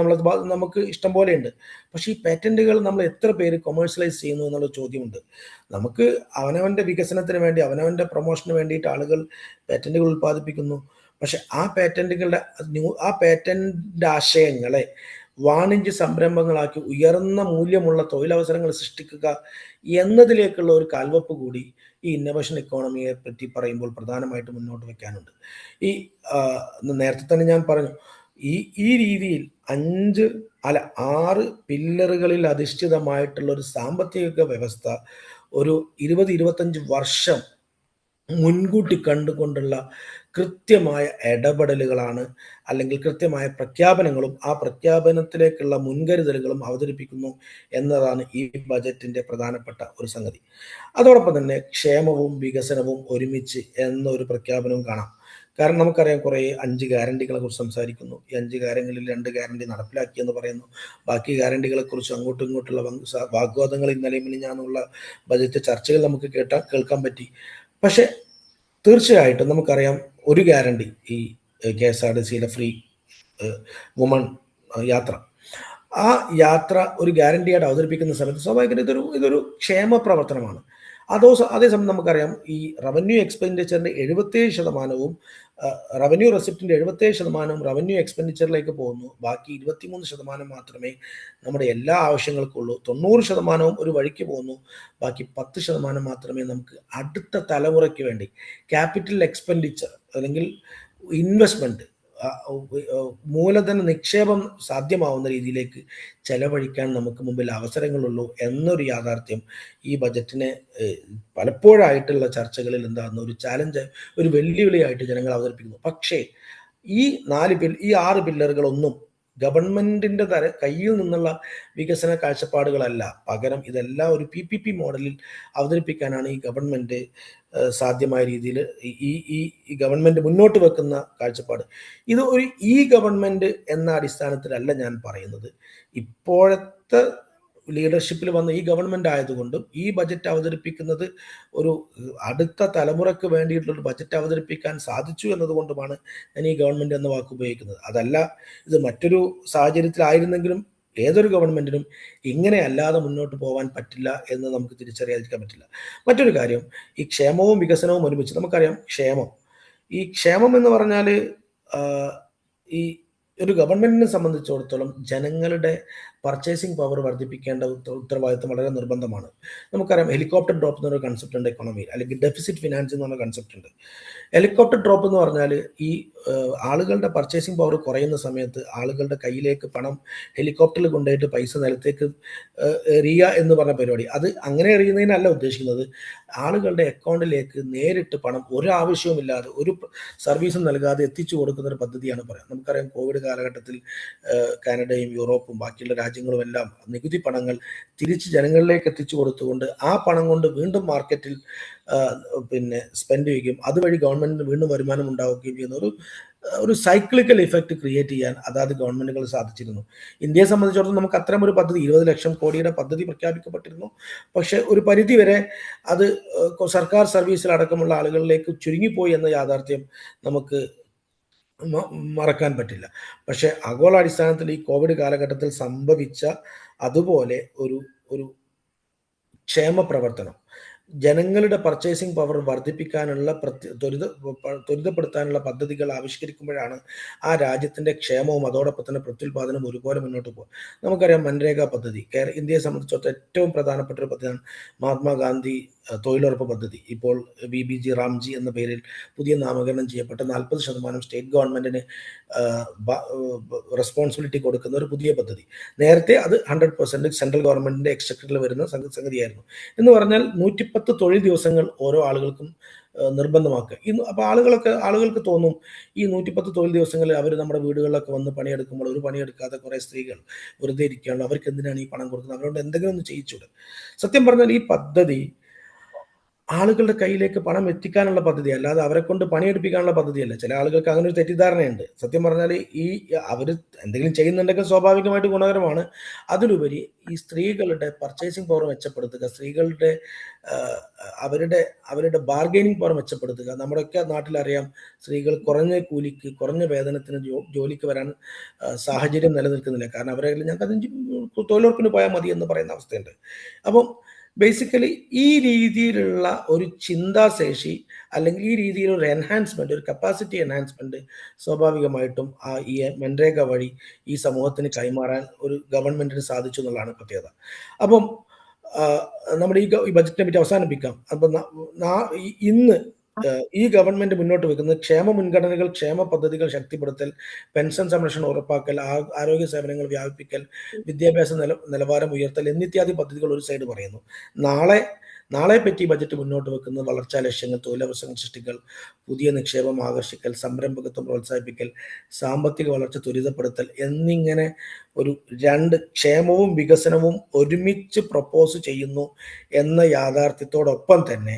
നമുക്ക് ഇഷ്ടം പോലെ ഉണ്ട്. പക്ഷേ ഈ പേറ്റന്റുകൾ നമ്മൾ എത്ര പേര് കൊമേഴ്സ്യലൈസ് ചെയ്യുന്നു എന്നുള്ള ചോദ്യമുണ്ട്. നമുക്ക് അവനവൻ്റെ വികസനത്തിന് വേണ്ടി, അവനവൻ്റെ പ്രൊമോഷന് വേണ്ടിയിട്ട് ആളുകൾ പേറ്റന്റുകൾ ഉൽപ്പാദിപ്പിക്കുന്നു. പക്ഷെ ആ പേറ്റന്റ് ആശയങ്ങളെ വാണിജ്യ സംരംഭങ്ങളാക്കി ഉയർന്ന മൂല്യമുള്ള തൊഴിലവസരങ്ങൾ സൃഷ്ടിക്കുക എന്നതിലേക്കുള്ള ഒരു കാൽവെപ്പ് കൂടി ഈ ഇന്നോവേഷൻ ഇക്കോണമിയെ പറ്റി പറയുമ്പോൾ പ്രധാനമായിട്ട് മുന്നോട്ട് വെക്കാനുണ്ട്. നേരത്തെ തന്നെ ഞാൻ പറഞ്ഞു, ഈ രീതിയിൽ 6 പില്ലറുകളിൽ അധിഷ്ഠിതമായിട്ടുള്ള ഒരു സാമ്പത്തിക വ്യവസ്ഥ ഒരു 20-25 വർഷം മുൻകൂട്ടി കണ്ടുകൊണ്ടുള്ള കൃത്യമായ ഇടപെടലുകളാണ്, അല്ലെങ്കിൽ കൃത്യമായ പ്രഖ്യാപനങ്ങളും ആ പ്രഖ്യാപനത്തിലേക്കുള്ള മുൻകരുതലുകളും അവതരിപ്പിക്കുന്നു എന്നതാണ് ഈ ബജറ്റിൻ്റെ പ്രധാനപ്പെട്ട ഒരു സംഗതി. അതോടൊപ്പം തന്നെ ക്ഷേമവും വികസനവും ഒരുമിച്ച് എന്നൊരു പ്രഖ്യാപനവും കാണാം. കാരണം നമുക്കറിയാം കുറേ 5 ഗ്യാരണ്ടികളെ കുറിച്ച് സംസാരിക്കുന്നു. ഈ 5 ഗ്യാരണ്ടികളിൽ 2 ഗ്യാരണ്ടി നടപ്പിലാക്കിയെന്ന് പറയുന്നു. ബാക്കി ഗ്യാരണ്ടികളെ കുറിച്ച് അങ്ങോട്ടും ഇങ്ങോട്ടുള്ള വാഗ്വാദങ്ങൾ ഇന്നലെയും മിനിഞ്ഞാന്നുള്ള ബജറ്റ് ചർച്ചകൾ നമുക്ക് കേൾക്കാൻ പറ്റി. പക്ഷെ തീർച്ചയായിട്ടും നമുക്കറിയാം ഒരു ഗ്യാരണ്ടി ഈ KSRTCയിലെ ഫ്രീ വുമൺ യാത്ര, ആ യാത്ര ഒരു ഗ്യാരണ്ടിയായിട്ട് അവതരിപ്പിക്കുന്ന സമയത്ത് സ്വാഭാവികമായിട്ടും ഇതൊരു ക്ഷേമ പ്രവർത്തനമാണ്. അതേസമയം നമുക്കറിയാം ഈ റവന്യൂ എക്സ്പെൻഡിച്ചറിൻ്റെ 77% റവന്യൂ റെസിപ്റ്റിൻ്റെ 77% റവന്യൂ എക്സ്പെൻഡിച്ചറിലേക്ക് പോകുന്നു. ബാക്കി 23% മാത്രമേ നമ്മുടെ എല്ലാ ആവശ്യങ്ങൾക്കുള്ളൂ. 90% ഒരു വഴിക്ക് പോകുന്നു. ബാക്കി 10% മാത്രമേ നമുക്ക് അടുത്ത തലമുറയ്ക്ക് വേണ്ടി ക്യാപിറ്റൽ എക്സ്പെൻഡിച്ചർ അല്ലെങ്കിൽ ഇൻവെസ്റ്റ്മെൻറ്റ്, മൂലധന നിക്ഷേപം സാധ്യമാവുന്ന രീതിയിലേക്ക് ചെലവഴിക്കാൻ നമുക്ക് മുമ്പിൽ അവസരങ്ങളുള്ളൂ എന്നൊരു യാഥാർത്ഥ്യം ഈ ബജറ്റിനെ പലപ്പോഴായിട്ടുള്ള ചർച്ചകളിൽ എന്താകുന്ന ഒരു ചാലഞ്ച്, ഒരു വെല്ലുവിളിയായിട്ട് ജനങ്ങൾ അവതരിപ്പിക്കുന്നു. പക്ഷേ ഈ 6 പില്ലറുകളൊന്നും ഗവൺമെൻറ്റിൻ്റെ കയ്യിൽ നിന്നുള്ള വികസന കാഴ്ചപ്പാടുകളല്ല. പകരം ഇതെല്ലാം ഒരു PPP മോഡലിൽ അവതരിപ്പിക്കാനാണ് ഈ ഗവൺമെൻറ് സാധ്യമായ രീതിയിൽ ഈ ഗവൺമെൻറ് മുന്നോട്ട് വെക്കുന്ന കാഴ്ചപ്പാട്. ഇത് ഒരു ഗവൺമെൻറ് എന്ന അടിസ്ഥാനത്തിലല്ല ഞാൻ പറയുന്നത്. ഇപ്പോഴത്തെ ലീഡർഷിപ്പിൽ വന്ന ഈ ഗവൺമെൻറ് ആയതുകൊണ്ടും ഈ ബജറ്റ് അവതരിപ്പിക്കുന്നത് ഒരു അടുത്ത തലമുറയ്ക്ക് വേണ്ടിയിട്ടുള്ളൊരു ബജറ്റ് അവതരിപ്പിക്കാൻ സാധിച്ചു എന്നതുകൊണ്ടുമാണ് ഞാൻ ഈ ഗവൺമെൻറ് എന്ന വാക്ക് ഉപയോഗിക്കുന്നത്. അതല്ല, ഇത് മറ്റൊരു സാഹചര്യത്തിലായിരുന്നെങ്കിലും ഏതൊരു ഗവൺമെൻറ്റിനും ഇങ്ങനെ അല്ലാതെ മുന്നോട്ട് പോകാൻ പറ്റില്ല എന്ന് നമുക്ക് തിരിച്ചറിയാതിരിക്കാൻ പറ്റില്ല. മറ്റൊരു കാര്യം, ഈ ക്ഷേമവും വികസനവും ഒരുമിച്ച്. നമുക്കറിയാം ഈ ക്ഷേമം എന്ന് പറഞ്ഞാൽ ഈ ഒരു ഗവൺമെൻറ്റിനെ സംബന്ധിച്ചിടത്തോളം ജനങ്ങളുടെ പർച്ചേസിങ് പവർ വർദ്ധിപ്പിക്കേണ്ട ഉത്തരവാദിത്വം വളരെ നിർബന്ധമാണ്. നമുക്കറിയാം ഹെലികോപ്റ്റർ ഡ്രോപ്പ് എന്നൊരു കൺസെപ്റ്റ് ഉണ്ട് എക്കോണമിയിൽ, അല്ലെങ്കിൽ ഡെഫിസിറ്റ് ഫിനാൻസ് എന്ന് പറഞ്ഞ കൺസെപ്റ്റ് ഉണ്ട്. ഹെലികോപ്റ്റർ ഡ്രോപ്പ് എന്ന് പറഞ്ഞാൽ ഈ ആളുകളുടെ പർച്ചേസിങ് പവർ കുറയുന്ന സമയത്ത് ആളുകളുടെ കയ്യിലേക്ക് പണം ഹെലികോപ്റ്ററിൽ കൊണ്ടുപോയിട്ട് പൈസ നിലത്തേക്ക് എറിയുക എന്ന് പറഞ്ഞ പരിപാടി. അത് അങ്ങനെ എറിയുന്നതിനല്ല ഉദ്ദേശിക്കുന്നത്. ആളുകളുടെ അക്കൗണ്ടിലേക്ക് നേരിട്ട് പണം ഒരാവശ്യവുമില്ലാതെ ഒരു സർവീസും നൽകാതെ എത്തിച്ചു കൊടുക്കുന്ന ഒരു പദ്ധതിയാണ് പറയാം. നമുക്കറിയാം കോവിഡ് കാലഘട്ടത്തിൽ കാനഡയും യൂറോപ്പും ബാക്കിയുള്ള രാജ്യങ്ങളും എല്ലാം നികുതി പണങ്ങൾ തിരിച്ച് ജനങ്ങളിലേക്ക് എത്തിച്ചു കൊടുത്തുകൊണ്ട് ആ പണം കൊണ്ട് വീണ്ടും മാർക്കറ്റിൽ സ്പെൻഡ് ചെയ്യുകയും അതുവഴി ഗവൺമെന്റിന് വീണ്ടും വരുമാനം ഉണ്ടാവുകയും ചെയ്യുന്ന ഒരു സൈക്ലിക്കൽ ഇഫക്റ്റ് ക്രിയേറ്റ് ചെയ്യാൻ അതാത് ഗവൺമെന്റുകൾ സാധിച്ചിരുന്നു. ഇന്ത്യയെ സംബന്ധിച്ചിടത്തോളം നമുക്ക് അത്തരം ഒരു പദ്ധതി 20 ലക്ഷം കോടിയുടെ പദ്ധതി പ്രഖ്യാപിക്കപ്പെട്ടിരുന്നു. പക്ഷെ ഒരു പരിധി വരെ അത് സർക്കാർ സർവീസിൽ അടക്കമുള്ള ആളുകളിലേക്ക് ചുരുങ്ങിപ്പോയി എന്ന യാഥാർത്ഥ്യം നമുക്ക് മറക്കാൻ പറ്റില്ല. പക്ഷെ ആഗോളാടിസ്ഥാനത്തിൽ ഈ കോവിഡ് കാലഘട്ടത്തിൽ സംഭവിച്ച അതുപോലെ ഒരു ക്ഷേമ പ്രവർത്തനം, ജനങ്ങളുടെ പർച്ചേസിംഗ് പവർ വർദ്ധിപ്പിക്കാനുള്ള ത്വരിതപ്പെടുത്താനുള്ള പദ്ധതികൾ ആവിഷ്കരിക്കുമ്പോഴാണ് ആ രാജ്യത്തിൻ്റെ ക്ഷേമവും അതോടൊപ്പം തന്നെ പ്രത്യുൽപാദനവും ഒരുപോലെ മുന്നോട്ട് പോകും. നമുക്കറിയാം മൻരേഗ പദ്ധതി ഇന്ത്യയെ സംബന്ധിച്ചിടത്തോളം ഏറ്റവും പ്രധാനപ്പെട്ട ഒരു പദ്ധതിയാണ്. മഹാത്മാഗാന്ധി തൊഴിലുറപ്പ് പദ്ധതി ഇപ്പോൾ VBG റാംജി എന്ന പേരിൽ പുതിയ നാമകരണം ചെയ്യപ്പെട്ട 40% സ്റ്റേറ്റ് ഗവൺമെൻറ്റിന് റെസ്പോൺസിബിലിറ്റി കൊടുക്കുന്ന ഒരു പുതിയ പദ്ധതി. നേരത്തെ അത് 100% സെൻട്രൽ ഗവൺമെൻറ്റിൻ്റെ എക്സ്ചക്കറിൽ വരുന്ന സംഗതിയായിരുന്നു. എന്ന് പറഞ്ഞാൽ 110 തൊഴിൽ ദിവസങ്ങൾ ഓരോ ആളുകൾക്കും നിർബന്ധമാക്കുക. അപ്പോൾ ആളുകൾക്ക് തോന്നും ഈ 110 തൊഴിൽ ദിവസങ്ങളിൽ അവർ നമ്മുടെ വീടുകളിലൊക്കെ വന്ന് പണിയെടുക്കുമ്പോൾ ഒരു പണിയെടുക്കാതെ കുറേ സ്ത്രീകൾ വെറുതെ ഇരിക്കുകയാണ്, അവർക്ക് എന്തിനാണ് ഈ പണം കൊടുക്കുന്നത്, അവരോട് എന്തെങ്കിലും ഒന്ന് ചെയ്യിച്ചൂടെ? സത്യം പറഞ്ഞാൽ ഈ പദ്ധതി ആളുകളുടെ കയ്യിലേക്ക് പണം എത്തിക്കാനുള്ള പദ്ധതി, അല്ലാതെ അവരെ കൊണ്ട് പണിയെടുപ്പിക്കാനുള്ള പദ്ധതിയല്ല. ചില ആളുകൾക്ക് അങ്ങനെ ഒരു തെറ്റിദ്ധാരണയുണ്ട്. സത്യം പറഞ്ഞാൽ അവർ എന്തെങ്കിലും ചെയ്യുന്നുണ്ടെങ്കിൽ സ്വാഭാവികമായിട്ട് ഗുണകരമാണ്. അതിലുപരി ഈ സ്ത്രീകളുടെ പർച്ചേസിംഗ് പവർ മെച്ചപ്പെടുത്തുക, സ്ത്രീകളുടെ അവരുടെ ബാർഗെയിനിങ് പവർ മെച്ചപ്പെടുത്തുക. നമ്മുടെയൊക്കെ നാട്ടിലറിയാം, സ്ത്രീകൾ കുറഞ്ഞ കൂലിക്ക് കുറഞ്ഞ വേതനത്തിന് ജോലിക്ക് വരാൻ സാഹചര്യം നിലനിൽക്കുന്നില്ല. കാരണം അവരെ ഞങ്ങൾക്ക് തൊഴിലുറപ്പിന് പോയാൽ മതി എന്ന് പറയുന്ന അവസ്ഥയുണ്ട്. അപ്പം ബേസിക്കലി ഈ രീതിയിലുള്ള ഒരു ചിന്താശേഷി അല്ലെങ്കിൽ ഈ രീതിയിലൊരു എൻഹാൻസ്മെൻറ്റ്, ഒരു കപ്പാസിറ്റി എൻഹാൻസ്മെൻറ്റ് സ്വാഭാവികമായിട്ടും ഈ മൻരേഗ വഴി ഈ സമൂഹത്തിന് കൈമാറാൻ ഒരു ഗവൺമെൻറ്റിന് സാധിച്ചു എന്നുള്ളതാണ് പ്രത്യേകത. അപ്പം നമ്മുടെ ഈ ബജറ്റിനെ പറ്റി അവസാനിപ്പിക്കാം. അപ്പം ഇന്ന് ഈ ഗവൺമെന്റ് മുന്നോട്ട് വെക്കുന്നത് ക്ഷേമ മുൻഗണനകൾ, ക്ഷേമ പദ്ധതികൾ ശക്തിപ്പെടുത്തൽ, പെൻഷൻ സംരക്ഷണം ഉറപ്പാക്കൽ, ആരോഗ്യ സേവനങ്ങൾ വ്യാപിപ്പിക്കൽ, വിദ്യാഭ്യാസ നിലവാരം ഉയർത്തൽ എന്നിത്യാദി പദ്ധതികൾ ഒരു സൈഡ് പറയുന്നു. നാളെ പറ്റി ബജറ്റ് മുന്നോട്ട് വെക്കുന്നത് വളർച്ചാ ലക്ഷ്യങ്ങൾ, തൊഴിലവസരങ്ങൾ സൃഷ്ടിക്കൽ, പുതിയ നിക്ഷേപം ആകർഷിക്കൽ, സംരംഭകത്വം പ്രോത്സാഹിപ്പിക്കൽ, സാമ്പത്തിക വളർച്ച ത്വരിതപ്പെടുത്തൽ എന്നിങ്ങനെ ഒരു 2 ക്ഷേമവും വികസനവും ഒരുമിച്ച് പ്രപ്പോസ് ചെയ്യുന്നു എന്ന യാഥാർത്ഥ്യത്തോടൊപ്പം തന്നെ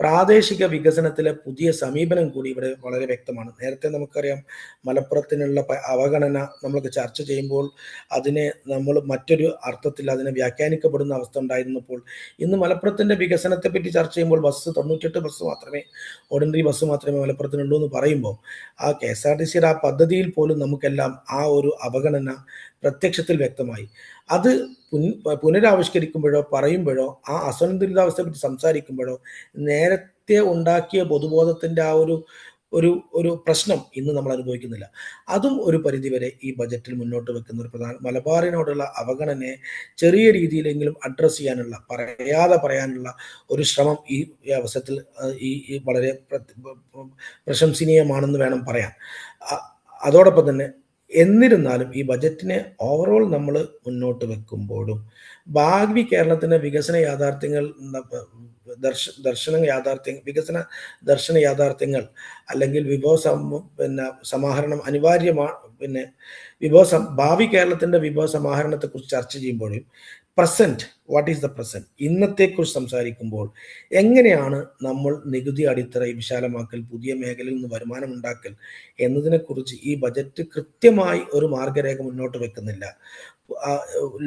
പ്രാദേശിക വികസനത്തിലെ പുതിയ സമീപനം കൂടി ഇവിടെ വളരെ വ്യക്തമാണ്. നേരത്തെ നമുക്കറിയാം മലപ്പുറത്തിനുള്ള അവഗണന നമ്മൾക്ക് ചർച്ച ചെയ്യുമ്പോൾ അതിനെ നമ്മൾ മറ്റൊരു അർത്ഥത്തിൽ അതിനെ വ്യാഖ്യാനിക്കപ്പെടുന്ന അവസ്ഥ ഉണ്ടായിരുന്നപ്പോൾ ഇന്ന് മലപ്പുറത്തിൻ്റെ വികസനത്തെപ്പറ്റി ചർച്ച ചെയ്യുമ്പോൾ 98 ബസ് മാത്രമേ, ഓർഡിനറി ബസ് മാത്രമേ മലപ്പുറത്തിനുള്ളൂ എന്ന് പറയുമ്പോൾ ആ KSRTCയുടെ ആ പദ്ധതിയിൽ പോലും നമുക്കെല്ലാം ആ ഒരു അവഗണന പ്രത്യക്ഷത്തിൽ വ്യക്തമായി. അത് പുനരാവിഷ്കരിക്കുമ്പോഴോ പറയുമ്പോഴോ ആ അസന്തുലിതാവസ്ഥയെപ്പറ്റി സംസാരിക്കുമ്പോഴോ നേരത്തെ ഉണ്ടാക്കിയ പൊതുബോധത്തിൻ്റെ ആ ഒരു പ്രശ്നം ഇന്ന് നമ്മൾ അനുഭവിക്കുന്നില്ല. അതും ഒരു പരിധിവരെ ഈ ബജറ്റിൽ മുന്നോട്ട് വെക്കുന്ന ഒരു പ്രധാന മലബാറിനോടുള്ള അവഗണനയെ ചെറിയ രീതിയിലെങ്കിലും അഡ്രസ്സ് ചെയ്യാനുള്ള, പറയാനുള്ള ഒരു ശ്രമം ഈ അവസരത്തിൽ ഈ വളരെ പ്രശംസനീയമാണെന്ന് വേണം പറയാൻ. അതോടൊപ്പം തന്നെ എന്നിരുന്നാലും ഈ ബജറ്റിനെ ഓവറോൾ നമ്മൾ മുന്നോട്ട് വെക്കുമ്പോഴും ഭാവി കേരളത്തിൻ്റെ വികസന യാഥാർത്ഥ്യങ്ങൾ, വികസന ദർശന യാഥാർത്ഥ്യങ്ങൾ അല്ലെങ്കിൽ സമാഹരണം അനിവാര്യമാണ്. ഭാവി കേരളത്തിൻ്റെ വിഭവ സമാഹരണത്തെക്കുറിച്ച് ചർച്ച ചെയ്യുമ്പോഴും present, what is the present, ഇന്നത്തെക്കുറിച്ച് സംസാരിക്കുമ്പോൾ എങ്ങനെയാണ് നമ്മൾ നികുതി അടിത്തറ വിശാലമാക്കൽ, പുതിയ മേഖലയിൽ നിന്ന് വരുമാനം ഉണ്ടാക്കൽ എന്നതിനെക്കുറിച്ച് ഈ ബജറ്റ് കൃത്യമായി ഒരു മാർഗരേഖ മുന്നോട്ട് വെക്കുന്നില്ല.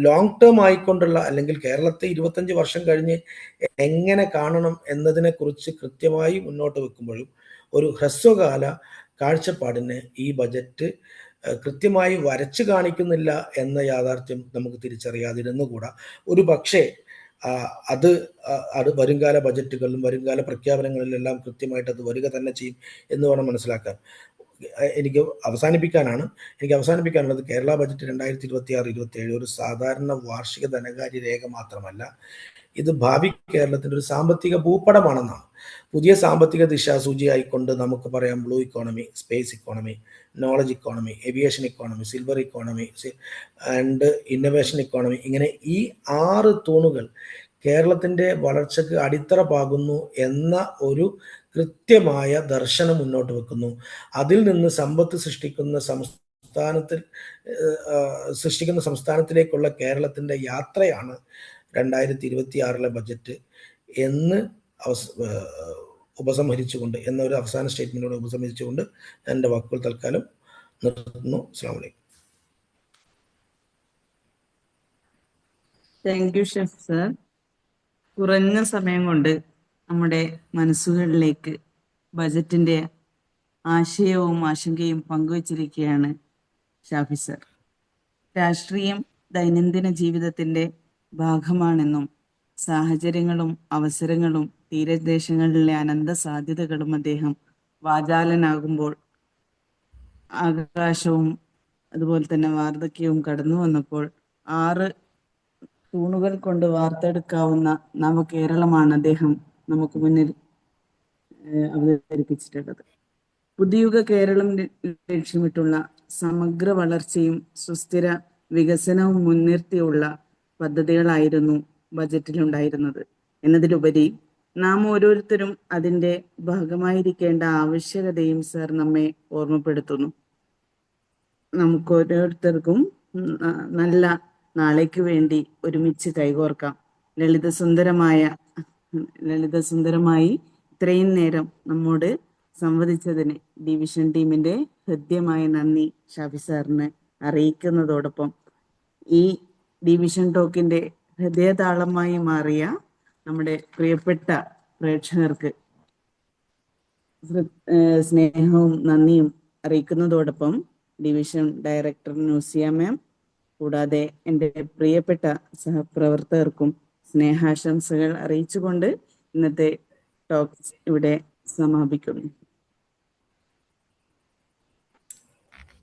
ലോങ് ടേം ആയിക്കൊണ്ടുള്ള, അല്ലെങ്കിൽ കേരളത്തെ 25 വർഷം കഴിഞ്ഞ് എങ്ങനെ കാണണം എന്നതിനെക്കുറിച്ച് കൃത്യമായി മുന്നോട്ട് വെക്കുമ്പോഴും ഒരു ഹ്രസ്വകാല കാഴ്ചപ്പാടിനെ ഈ ബജറ്റ് കൃത്യമായി വരച്ചു കാണിക്കുന്നില്ല എന്ന യാഥാർത്ഥ്യം നമുക്ക് തിരിച്ചറിയാതിരുന്നുകൂടാ. ഒരു പക്ഷേ അത് വരുംകാല ബജറ്റുകളിലും വരുംകാല പ്രഖ്യാപനങ്ങളിലെല്ലാം കൃത്യമായിട്ട് അത് വരിക തന്നെ ചെയ്യും എന്ന് വേണം മനസ്സിലാക്കാൻ. എനിക്ക് അവസാനിപ്പിക്കാനുള്ളത് കേരള ബജറ്റ് 2026-27 ഒരു സാധാരണ വാർഷിക ധനകാര്യ രേഖ മാത്രമല്ല, ഇത് ഭാവി കേരളത്തിൻ്റെ ഒരു സാമ്പത്തിക ഭൂപടമാണെന്നാണ്. പുതിയ സാമ്പത്തിക ദിശാസൂചിയായിക്കൊണ്ട് നമുക്ക് പറയാം blue economy, space economy, knowledge economy, aviation economy, silver economy and innovation economy. ഇങ്ങനെ ഈ 6 തൂണുകൾ കേരളത്തിൻ്റെ വളർച്ചയ്ക്ക് അടിത്തറ പാകുന്നു എന്ന ഒരു കൃത്യമായ ദർശനം മുന്നോട്ട് വെക്കുന്നു. അതിൽ നിന്ന് സമ്പത്ത് സൃഷ്ടിക്കുന്ന സംസ്ഥാനത്തിലേക്കുള്ള കേരളത്തിൻ്റെ യാത്രയാണ് 2026 ബജറ്റ് എന്ന് ഉപസംഹരിച്ചുകൊണ്ട്, എന്നൊരു അവസാന സ്റ്റേറ്റ്മെന്റോടെ ഉപസംഹരിച്ചുകൊണ്ട് എൻ്റെ വാക്കുകൾ തൽക്കാലം നിർത്തുന്നു. അസ്സലാമു അലൈക്കും. Thank you chef sir. കുറഞ്ഞ സമയം കൊണ്ട് നമ്മുടെ മനസ്സുകളിലേക്ക് ബജറ്റിന്റെ ആശയവും ആശങ്കയും പങ്കുവച്ചിരിക്കുകയാണ് ഷാഫി സർ. രാഷ്ട്രീയം ദൈനംദിന ജീവിതത്തിന്റെ ഭാഗമാണെന്നും സാഹചര്യങ്ങളും അവസരങ്ങളും തീരദേശങ്ങളിലെ അനന്ത സാധ്യതകളും അദ്ദേഹം വാചാലനാകുമ്പോൾ ആകാശവും അതുപോലെ തന്നെ വാർദ്ധക്യവും കടന്നു വന്നപ്പോൾ 6 തൂണുകൾ കൊണ്ട് വാർത്തെടുക്കാവുന്ന നവകേരളമാണ് അദ്ദേഹം നമുക്ക് മുന്നിൽ അവതരിപ്പിച്ചിട്ടുള്ളത്. പുതിയുഗ കേരളം ലക്ഷ്യമിട്ടുള്ള സമഗ്ര വളർച്ചയും സുസ്ഥിര വികസനവും മുൻനിർത്തിയുള്ള പദ്ധതികളായിരുന്നു ബജറ്റിലുണ്ടായിരുന്നത് എന്നതിലുപരി നാം ഓരോരുത്തരും അതിൻ്റെ ഭാഗമായിരിക്കേണ്ട ആവശ്യകതയും സർ നമ്മെ ഓർമ്മപ്പെടുത്തുന്നു. നമുക്ക് ഓരോരുത്തർക്കും നല്ല നാളേക്ക് വേണ്ടി ഒരുമിച്ച് കൈകോർക്കാം. ലളിതസുന്ദരമായി ഇത്രയും നേരം നമ്മോട് സംവദിച്ചതിന് ഡിവിഷൻ ടീമിന്റെ ഹൃദ്യമായ നന്ദി ഷാഫി സാറിന് അറിയിക്കുന്നതോടൊപ്പം ഈ ഡിവിഷൻ ടോക്കിന്റെ ഹൃദയതാളമായി മാറിയ നമ്മുടെ പ്രിയപ്പെട്ട പ്രേക്ഷകർക്ക് സ്നേഹവും നന്ദിയും അറിയിക്കുന്നതോടൊപ്പം ഡിവിഷൻ ഡയറക്ടർ നൂസിയ മാം, കൂടാതെ എൻ്റെ പ്രിയപ്പെട്ട സഹപ്രവർത്തകർക്കും സ്നേഹാശംസകൾ അറിയിച്ചുകൊണ്ട് ഇന്നത്തെ ടോക്സ് ഇവിടെ സമാപിക്കുന്നു.